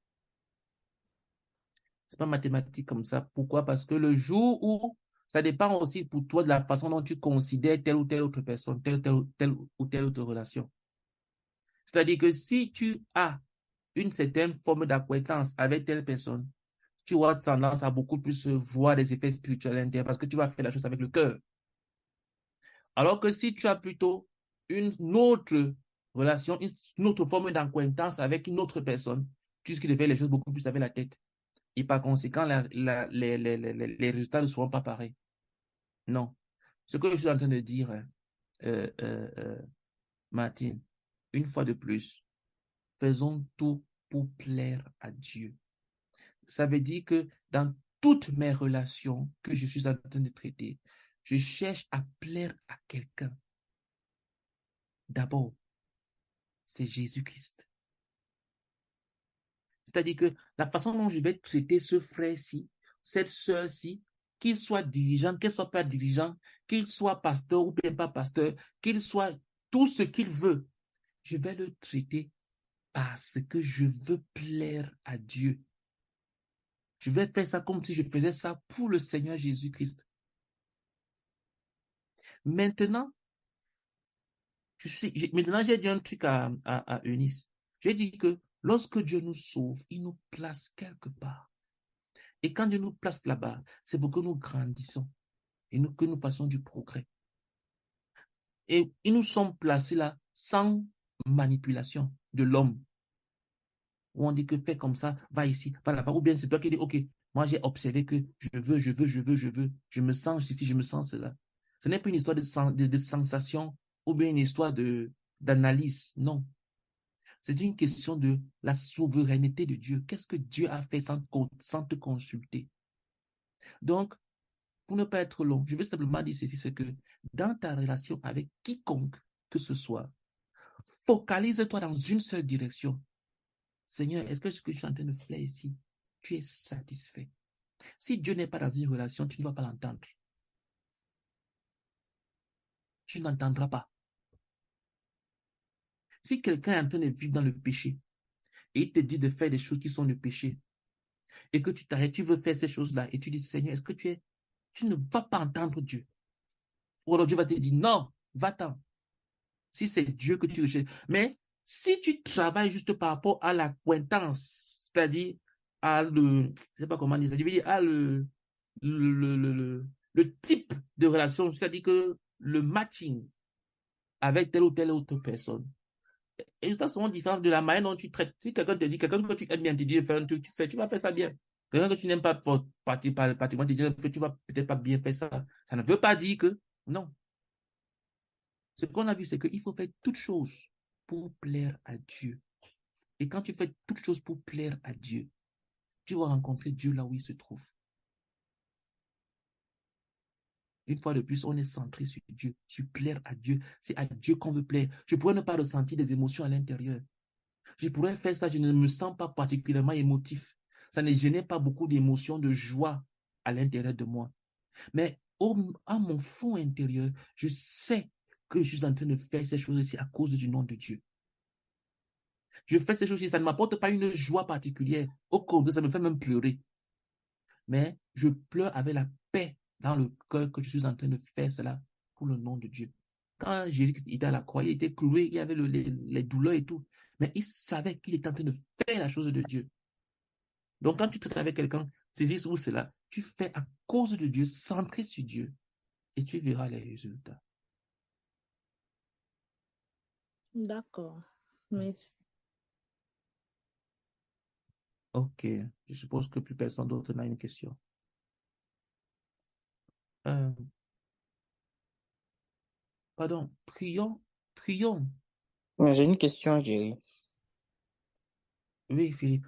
C'est pas mathématique comme ça. Pourquoi? Parce que le jour où ça dépend aussi pour toi de la façon dont tu considères telle ou telle autre personne, telle ou telle autre relation. C'est-à-dire que si tu as une certaine forme d'acquaintance avec telle personne, tu auras tendance à beaucoup plus voir des effets spirituels à l'intérieur parce que tu vas faire la chose avec le cœur. Alors que si tu as plutôt une autre relation, une autre forme d'acquaintance avec une autre personne, tu risques de faire les choses beaucoup plus avec la tête. Et par conséquent, les résultats ne seront pas pareils. Non. Ce que je suis en train de dire, Martine, une fois de plus, faisons tout pour plaire à Dieu. Ça veut dire que dans toutes mes relations que je suis en train de traiter, je cherche à plaire à quelqu'un. D'abord, c'est Jésus-Christ. C'est-à-dire que la façon dont je vais traiter ce frère-ci, cette sœur-ci, qu'il soit dirigeant, qu'il ne soit pas dirigeant, qu'il soit pasteur ou bien pas pasteur, qu'il soit tout ce qu'il veut, je vais le traiter parce que je veux plaire à Dieu. Je vais faire ça comme si je faisais ça pour le Seigneur Jésus-Christ. Maintenant, maintenant, j'ai dit un truc à Eunice. J'ai dit que lorsque Dieu nous sauve, il nous place quelque part. Et quand Dieu nous place là-bas, c'est pour que nous grandissons et que nous fassions du progrès. Et ils nous sont placés là sans manipulation de l'homme. Où on dit que fais comme ça, va ici, va là-bas. Ou bien c'est toi qui dis, OK, moi j'ai observé que je me sens ceci, je me sens cela. Ce n'est pas une histoire de sensation ou bien une histoire d'analyse. Non. C'est une question de la souveraineté de Dieu. Qu'est-ce que Dieu a fait sans te consulter? Donc, pour ne pas être long, je veux simplement dire ceci, c'est que dans ta relation avec quiconque que ce soit, focalise-toi dans une seule direction. Seigneur, est-ce que ce que je suis en train de faire ici, tu es satisfait? Si Dieu n'est pas dans une relation, tu ne vas pas l'entendre. Tu n'entendras pas. Si quelqu'un est en train de vivre dans le péché et il te dit de faire des choses qui sont le péché et que tu t'arrêtes, tu veux faire ces choses-là et tu dis, Seigneur, est-ce que tu ne vas pas entendre Dieu? Ou alors Dieu va te dire, non, va-t'en. Si c'est Dieu que tu recherches. Mais si tu travailles juste par rapport à l'acquaintance, c'est-à-dire à je sais pas comment dire ça, je veux dire à le type de relation, c'est-à-dire que le matching avec telle ou telle autre personne. Et les résultats seront différents de la manière dont tu traites. Si quelqu'un te dit, quelqu'un que tu aimes bien te dit de faire un truc, tu vas faire ça bien. Quelqu'un que tu n'aimes pas particulièrement te dire, tu vas peut-être pas bien faire ça. Ça ne veut pas dire que non. Ce qu'on a vu, c'est qu'il faut faire toutes choses pour plaire à Dieu. Et quand tu fais toutes choses pour plaire à Dieu, tu vas rencontrer Dieu là où il se trouve. Une fois de plus, on est centré sur Dieu, sur plaire à Dieu. C'est à Dieu qu'on veut plaire. Je pourrais ne pas ressentir des émotions à l'intérieur. Je pourrais faire ça, je ne me sens pas particulièrement émotif. Ça ne génère pas beaucoup d'émotions, de joie à l'intérieur de moi. Mais à mon fond intérieur, je sais que je suis en train de faire ces choses-ci à cause du nom de Dieu. Je fais ces choses-ci, ça ne m'apporte pas une joie particulière. Au contraire, ça me fait même pleurer. Mais je pleure avec la paix dans le cœur que je suis en train de faire cela pour le nom de Dieu. Quand Jésus était à la croix, il était cloué, il y avait les douleurs et tout. Mais il savait qu'il était en train de faire la chose de Dieu. Donc quand tu traites avec quelqu'un, ceci ou cela, tu fais à cause de Dieu, centré sur Dieu. Et tu verras les résultats. D'accord. Merci. Ok. Je suppose que plus personne d'autre n'a une question. Pardon. Prions. Mais j'ai une question, Jerry. Oui, Philippe.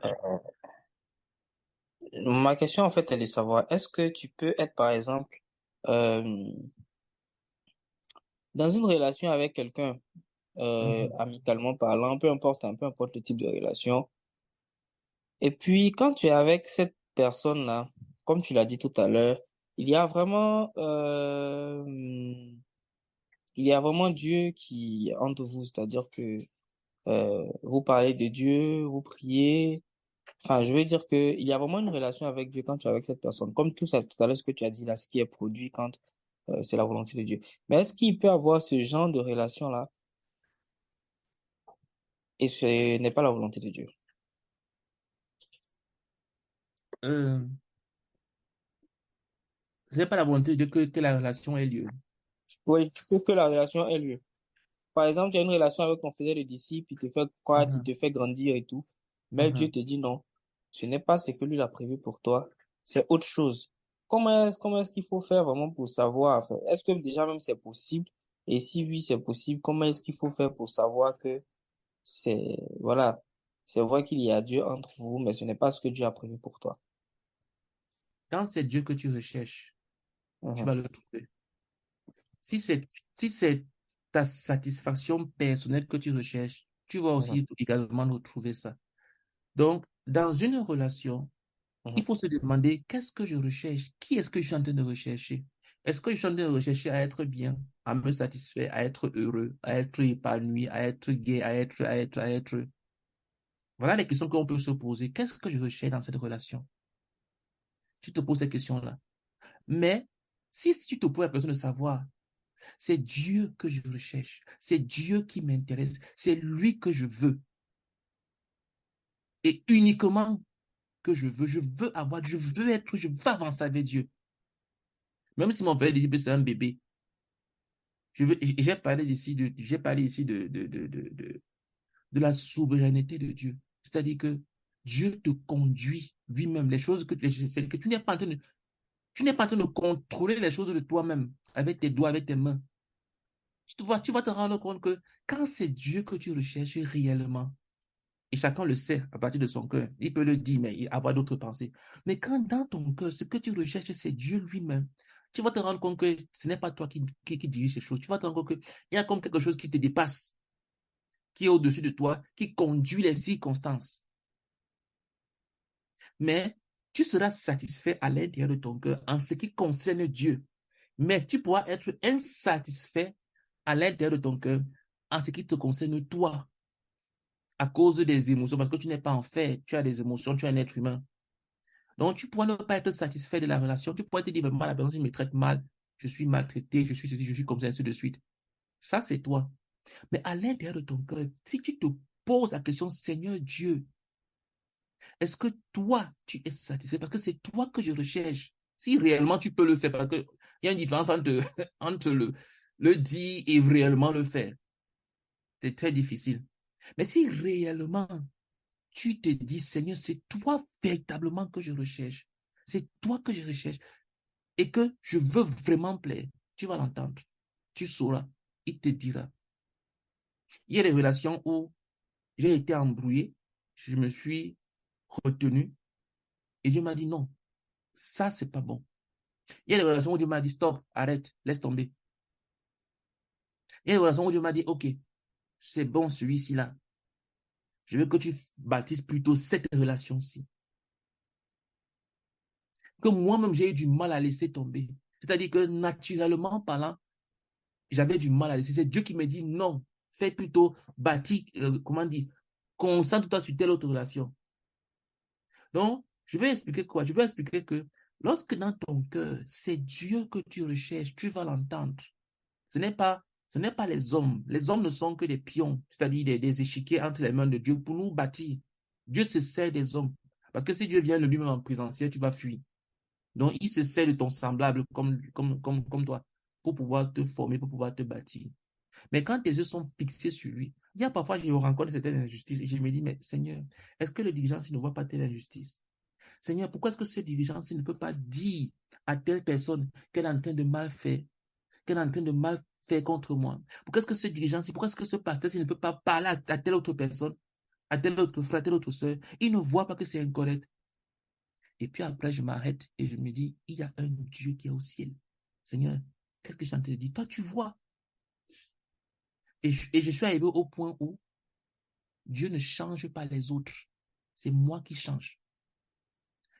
Ma question, en fait, elle est de savoir, est-ce que tu peux être, par exemple, euh, dans une relation avec quelqu'un, amicalement parlant, peu importe le type de relation, et puis quand tu es avec cette personne-là, comme tu l'as dit tout à l'heure, il y a vraiment, il y a vraiment Dieu qui est entre vous, c'est-à-dire que vous parlez de Dieu, vous priez. Enfin, je veux dire que il y a vraiment une relation avec Dieu quand tu es avec cette personne. Comme tout ça, tout à l'heure, ce que tu as dit là, ce qui est produit quand c'est la volonté de Dieu. Mais est-ce qu'il peut avoir ce genre de relation-là et ce n'est pas la volonté de Dieu? Ce n'est pas la volonté de Dieu que la relation ait lieu. Oui, que la relation ait lieu. Par exemple, tu as une relation avec ton frère de disciple, il te fait croître, il te fait grandir et tout. Mais Dieu te dit non, ce n'est pas ce que lui a prévu pour toi, c'est autre chose. Comment est-ce qu'il faut faire vraiment pour savoir, enfin, est-ce que déjà même c'est possible? Et si oui, c'est possible, comment est-ce qu'il faut faire pour savoir que voilà, c'est vrai qu'il y a Dieu entre vous, mais ce n'est pas ce que Dieu a prévu pour toi. Quand c'est Dieu que tu recherches, tu Mhm. vas le trouver. Si c'est ta satisfaction personnelle que tu recherches, tu vas aussi également retrouver ça. Donc, dans une relation, il Mhm. faut se demander qu'est-ce que je recherche? Qui est-ce que je suis en train de rechercher? Est-ce que je suis en train de rechercher à être bien, à me satisfaire, à être heureux, à être épanoui, à être gai, à être... Voilà les questions qu'on peut se poser. Qu'est-ce que je recherche dans cette relation? Tu te poses ces questions-là. Mais si tu te poses la question de savoir, c'est Dieu que je recherche, c'est Dieu qui m'intéresse, c'est lui que je veux. Et uniquement que je veux avoir, je veux avancer avec Dieu. Même si mon père dit que c'est un bébé, j'ai parlé ici de la souveraineté de Dieu. C'est-à-dire que Dieu te conduit lui-même. Les choses c'est que tu n'es pas en train de contrôler les choses de toi-même avec tes doigts, avec tes mains. Tu vas te rendre compte que quand c'est Dieu que tu recherches réellement, et chacun le sait à partir de son cœur, il peut le dire, mais il avoir d'autres pensées. Mais quand dans ton cœur, ce que tu recherches, c'est Dieu lui-même, tu vas te rendre compte que ce n'est pas toi qui dirige ces choses. Tu vas te rendre compte qu'il y a comme quelque chose qui te dépasse, qui est au-dessus de toi, qui conduit les circonstances. Mais tu seras satisfait à l'intérieur de ton cœur en ce qui concerne Dieu. Mais tu pourras être insatisfait à l'intérieur de ton cœur en ce qui te concerne toi, à cause des émotions, parce que tu n'es pas en fait, tu as des émotions, tu es un être humain. Donc, tu pourras ne pas être satisfait de la relation. Tu pourras te dire vraiment, la personne me traite mal, je suis maltraité, je suis ceci, je suis comme ça, ainsi de suite. Ça, c'est toi. Mais à l'intérieur de ton cœur, si tu te poses la question, Seigneur Dieu, est-ce que toi, tu es satisfait? Parce que c'est toi que je recherche. Si réellement tu peux le faire, parce qu'il y a une différence entre, entre le dire et réellement le faire. C'est très difficile. Mais si réellement tu te dis, Seigneur, c'est toi véritablement que je recherche. C'est toi que je recherche et que je veux vraiment plaire. Tu vas l'entendre. Tu sauras. Il te dira. Il y a des relations où j'ai été embrouillé, je me suis retenu et Dieu m'a dit non, ça, c'est pas bon. Il y a des relations où Dieu m'a dit stop, arrête, laisse tomber. Il y a des relations où Dieu m'a dit ok, c'est bon celui-ci là. Je veux que tu bâtisses plutôt cette relation-ci. Que moi-même, j'ai eu du mal à laisser tomber. C'est-à-dire que naturellement parlant, j'avais du mal à laisser. C'est Dieu qui me dit non, fais plutôt bâtir, comment dire, concentre-toi sur telle autre relation. Donc, je vais expliquer quoi? Je vais expliquer que lorsque dans ton cœur, c'est Dieu que tu recherches, tu vas l'entendre. Ce n'est pas les hommes. Les hommes ne sont que des pions, c'est-à-dire des échiquiers entre les mains de Dieu pour nous bâtir. Dieu se sert des hommes. Parce que si Dieu vient de lui-même en présentiel, tu vas fuir. Donc, il se sert de ton semblable comme toi pour pouvoir te former, pour pouvoir te bâtir. Mais quand tes yeux sont fixés sur lui, il y a parfois, je rencontre certaines injustices et je me dis, mais Seigneur, est-ce que le dirigeant ne voit pas telle injustice? Seigneur, pourquoi est-ce que ce dirigeant ne peut pas dire à telle personne qu'elle est en train de mal faire, qu'elle est en train de mal faire contre moi? Pourquoi est-ce que ce dirigeant, pourquoi est-ce que ce pasteur ne peut pas parler à telle autre personne, à tel autre frère, à telle autre soeur? Il ne voit pas que c'est incorrect. Et puis après, je m'arrête et je me dis, il y a un Dieu qui est au ciel. Seigneur, qu'est-ce que je suis en train de dire? Toi, tu vois. Et je suis arrivé au point où Dieu ne change pas les autres. C'est moi qui change.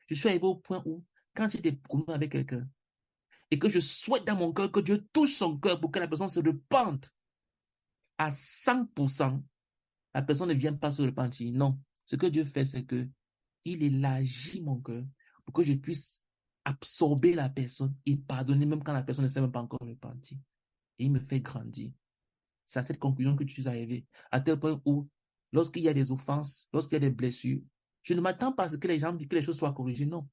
Je suis arrivé au point où, quand j'ai des problèmes avec quelqu'un, et que je souhaite dans mon cœur que Dieu touche son cœur pour que la personne se repente à 100%, la personne ne vient pas se repentir. Non. Ce que Dieu fait, c'est que il élargit mon cœur pour que je puisse absorber la personne et pardonner même quand la personne ne s'est même pas encore repentie. Et il me fait grandir. C'est à cette conclusion que je suis arrivé. À tel point où, lorsqu'il y a des offenses, lorsqu'il y a des blessures, je ne m'attends pas à ce que les gens disent que les choses soient corrigées. Non.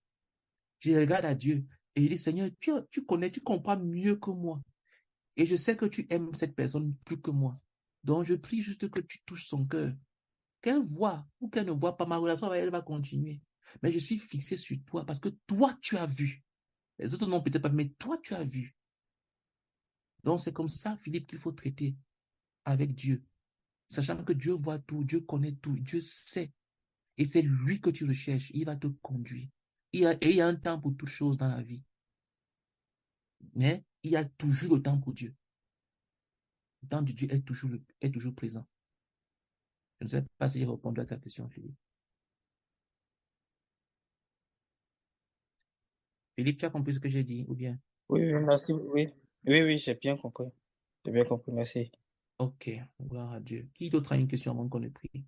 Je regarde à Dieu et je dis, Seigneur, tu connais, tu comprends mieux que moi. Et je sais que tu aimes cette personne plus que moi. Donc, je prie juste que tu touches son cœur. Qu'elle voit ou qu'elle ne voit pas, ma relation avec elle va continuer. Mais je suis fixé sur toi parce que toi, tu as vu. Les autres n'ont peut-être pas, mais toi, tu as vu. Donc, c'est comme ça, Philippe, qu'il faut traiter avec Dieu. Sachant que Dieu voit tout, Dieu connaît tout, Dieu sait. Et c'est lui que tu recherches. Il va te conduire. Et il y a un temps pour toutes choses dans la vie. Mais il y a toujours le temps pour Dieu. Le temps de Dieu est toujours présent. Je ne sais pas si j'ai répondu à ta question, Philippe. Philippe, tu as compris ce que j'ai dit ou bien? Oui, oui, merci. Oui, oui, oui, j'ai bien compris. J'ai bien compris, merci. Ok, gloire à Dieu. Qui d'autre a une question avant qu'on ait pris?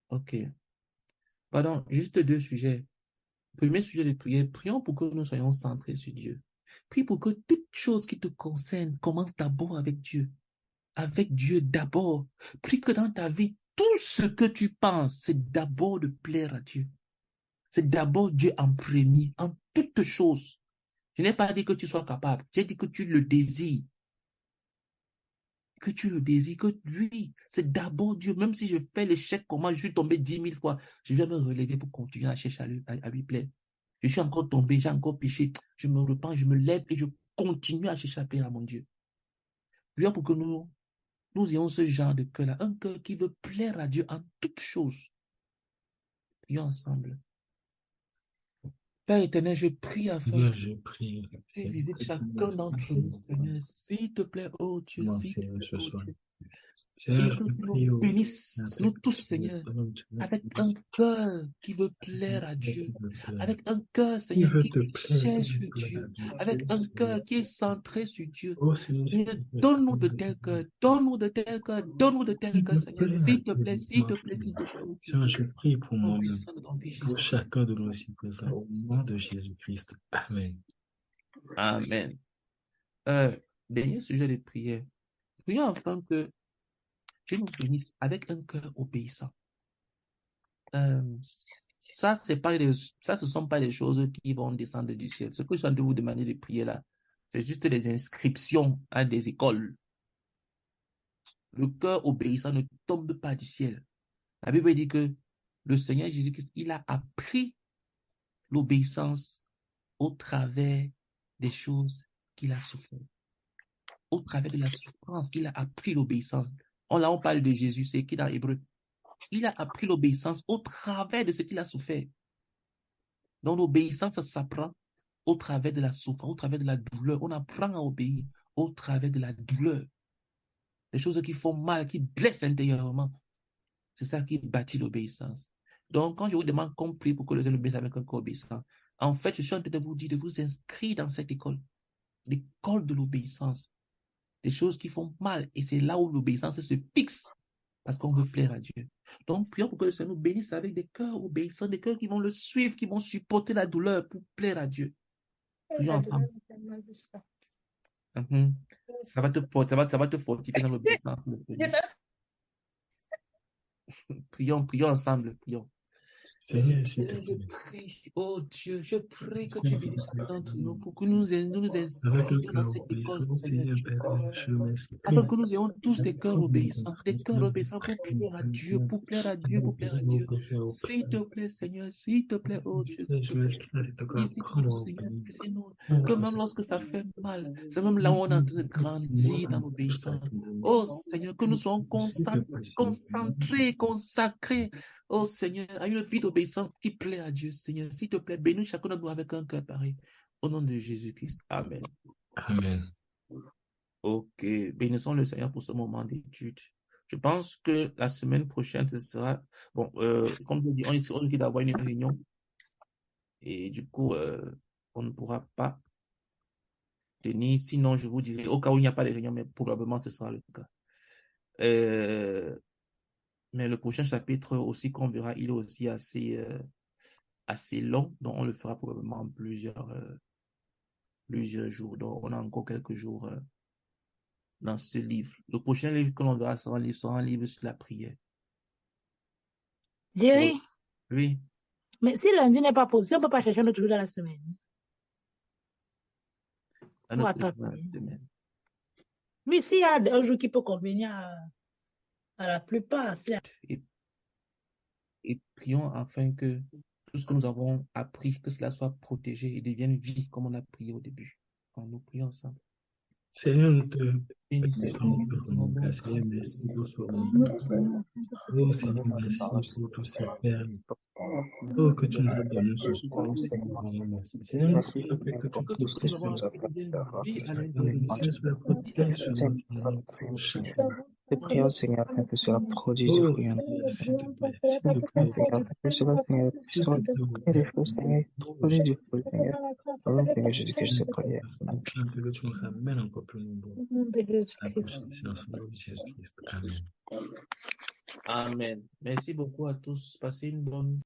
Ok. Pardon, juste deux sujets. Premier sujet de prière, prions pour que nous soyons centrés sur Dieu. Prie pour que toute chose qui te concerne commence d'abord avec Dieu. Avec Dieu d'abord. Prie que dans ta vie, tout ce que tu penses, c'est d'abord de plaire à Dieu. C'est d'abord Dieu en premier, en toutes choses. Je n'ai pas dit que tu sois capable. J'ai dit que tu le désires. Que tu le désires, que lui, c'est d'abord Dieu. Même si je fais l'échec, comment je suis tombé 10 000 fois, je vais me relever pour continuer à chercher à lui plaire. Je suis encore tombé, j'ai encore péché. Je me repens, je me lève et je continue à chercher à plaire à mon Dieu. Prions pour que nous ayons ce genre de cœur-là, un cœur qui veut plaire à Dieu en toutes choses. Prions ensemble. Père éternel, je prie afin Seigneur, que je prie, tu Seigneur, visites que tu chacun nous d'entre exauces, nous, Seigneur. S'il te plaît, oh Dieu, moi, s'il te Seigneur, plaît, ce oh soir. Dieu. Seigneur, Et que je tu nous prie au bénisses, nous Père, que tous, tu nous Seigneur, donnes, tu nous avec un bénisses, cœur qui veut un plaire à cœur Dieu, qui me plaît. avec un cœur, Qui Seigneur, veut qui te plaire, qui cherche veut plaire à Dieu, Dieu, avec un Seigneur. cœur qui est centré sur Dieu. Oh Seigneur, s'il Seigneur, te plaît, donne-nous de tel cœur, donne-nous de tel cœur, donne-nous de tel qui cœur, veut Seigneur, plaire à s'il te Dieu, plaît, s'il moi, te plaît, s'il te plaît, oh Dieu, Seigneur, je prie pour au nom moi-même, puissant de ton Fils pour Jésus. chacun de nous ici présents, au nom de Jésus-Christ. Amen. Amen. Dernier sujet de prière. Prions afin que Dieu nous bénisse avec un cœur obéissant. Ça, ce sont pas des choses qui vont descendre du ciel. Ce que je suis en train de vous demander de prier là, c'est juste des inscriptions à des écoles. Le cœur obéissant ne tombe pas du ciel. La Bible dit que le Seigneur Jésus-Christ, il a appris l'obéissance au travers des choses qu'il a souffert. Au travers de la souffrance, il a appris l'obéissance. On parle de Jésus, c'est écrit dans Hébreu. Il a appris l'obéissance au travers de ce qu'il a souffert. Donc l'obéissance, ça s'apprend au travers de la souffrance, au travers de la douleur. On apprend à obéir au travers de la douleur. Les choses qui font mal, qui blessent intérieurement. C'est ça qui bâtit l'obéissance. Donc, quand je vous demande qu'on prie pour que les gens obéissent avec un cœur obéissant, en fait, je suis en train de vous dire de vous inscrire dans cette école. L'école de l'obéissance. Des choses qui font mal. Et c'est là où l'obéissance se fixe. Parce qu'on veut plaire à Dieu. Donc, prions pour que le Seigneur nous bénisse avec des cœurs obéissants, des cœurs qui vont le suivre, qui vont supporter la douleur pour plaire à Dieu. Prions ensemble. Ça va te fortifier dans l'obéissance. Prions ensemble, prions. Seigneur, s'il te Je plaît. prie, oh Dieu, je prie que tu visites chacun d'entre nous pour que nous Avec un inscrivions dans cœur cette école, obéissant, Seigneur. Seigneur, Père, je m'inscris. Afin que nous ayons tous des cœurs Comme obéissants Seigneur, pour plaire à Dieu, pour plaire à Dieu, pour plaire à Dieu. S'il te plaît, Seigneur, s'il te plaît, oh Dieu, s'il te je plaît. m'inscris, Visite-nous, Seigneur, visite-nous. Que même lorsque ça fait mal, c'est même là où on est en train de grandir dans l'obéissance. Oh Seigneur, que nous soyons concentrés, consacrés, oh Seigneur, à une vie d'obéissance qui plaît à Dieu, Seigneur. S'il te plaît, bénis chacun de nous avec un cœur pareil. Au nom de Jésus-Christ. Amen. Amen. Ok, bénissons le Seigneur pour ce moment d'étude. Je pense que la semaine prochaine, ce sera, bon, comme je dis, on risque d'avoir une réunion et du coup, on ne pourra pas tenir. Sinon, je vous dirai, au cas où il n'y a pas de réunion, mais probablement ce sera le cas. Mais le prochain chapitre aussi qu'on verra, il est aussi assez long, donc on le fera probablement en plusieurs jours. Donc, on a encore quelques jours dans ce livre. Le prochain livre que l'on verra sera un livre sur la prière. Jerry, Oui. mais si lundi n'est pas possible, on ne peut pas chercher un autre jour dans la semaine. Un autre jour dans la semaine. Oui, s'il y a un jour qui peut convenir à la plupart. Et prions afin que tout ce que nous avons appris, que cela soit protégé et devienne vie comme on a prié au début. Quand nous prions ensemble. Seigneur, nous te bénissons. Seigneur, merci pour ce moment. Oh Seigneur, merci pour tous ces perles. Oh, que tu nous as donné ce soir. Merci. Seigneur, nous prions après que tu puisses Seigneur, protège sur notre Seigneur, pour chacun. Te prions, Seigneur, afin que cela produise du Oh fruit en nous. Seigneur, s'il te plaît, s'il te Te prions, plaît, Seigneur, afin que cela, Seigneur, s'il te soit plaît, oh et des Seigneur. choses, Seigneur, Oh, produise du fruit, Seigneur. Au nom de Seigneur Jésus que je sais prier. nous prions que tu nous ramènes encore plus nombreux Au nom de à la Jésus-Christ. connaissance du nom de Jésus-Christ. Amen. Amen. Merci beaucoup à tous. Passez une bonne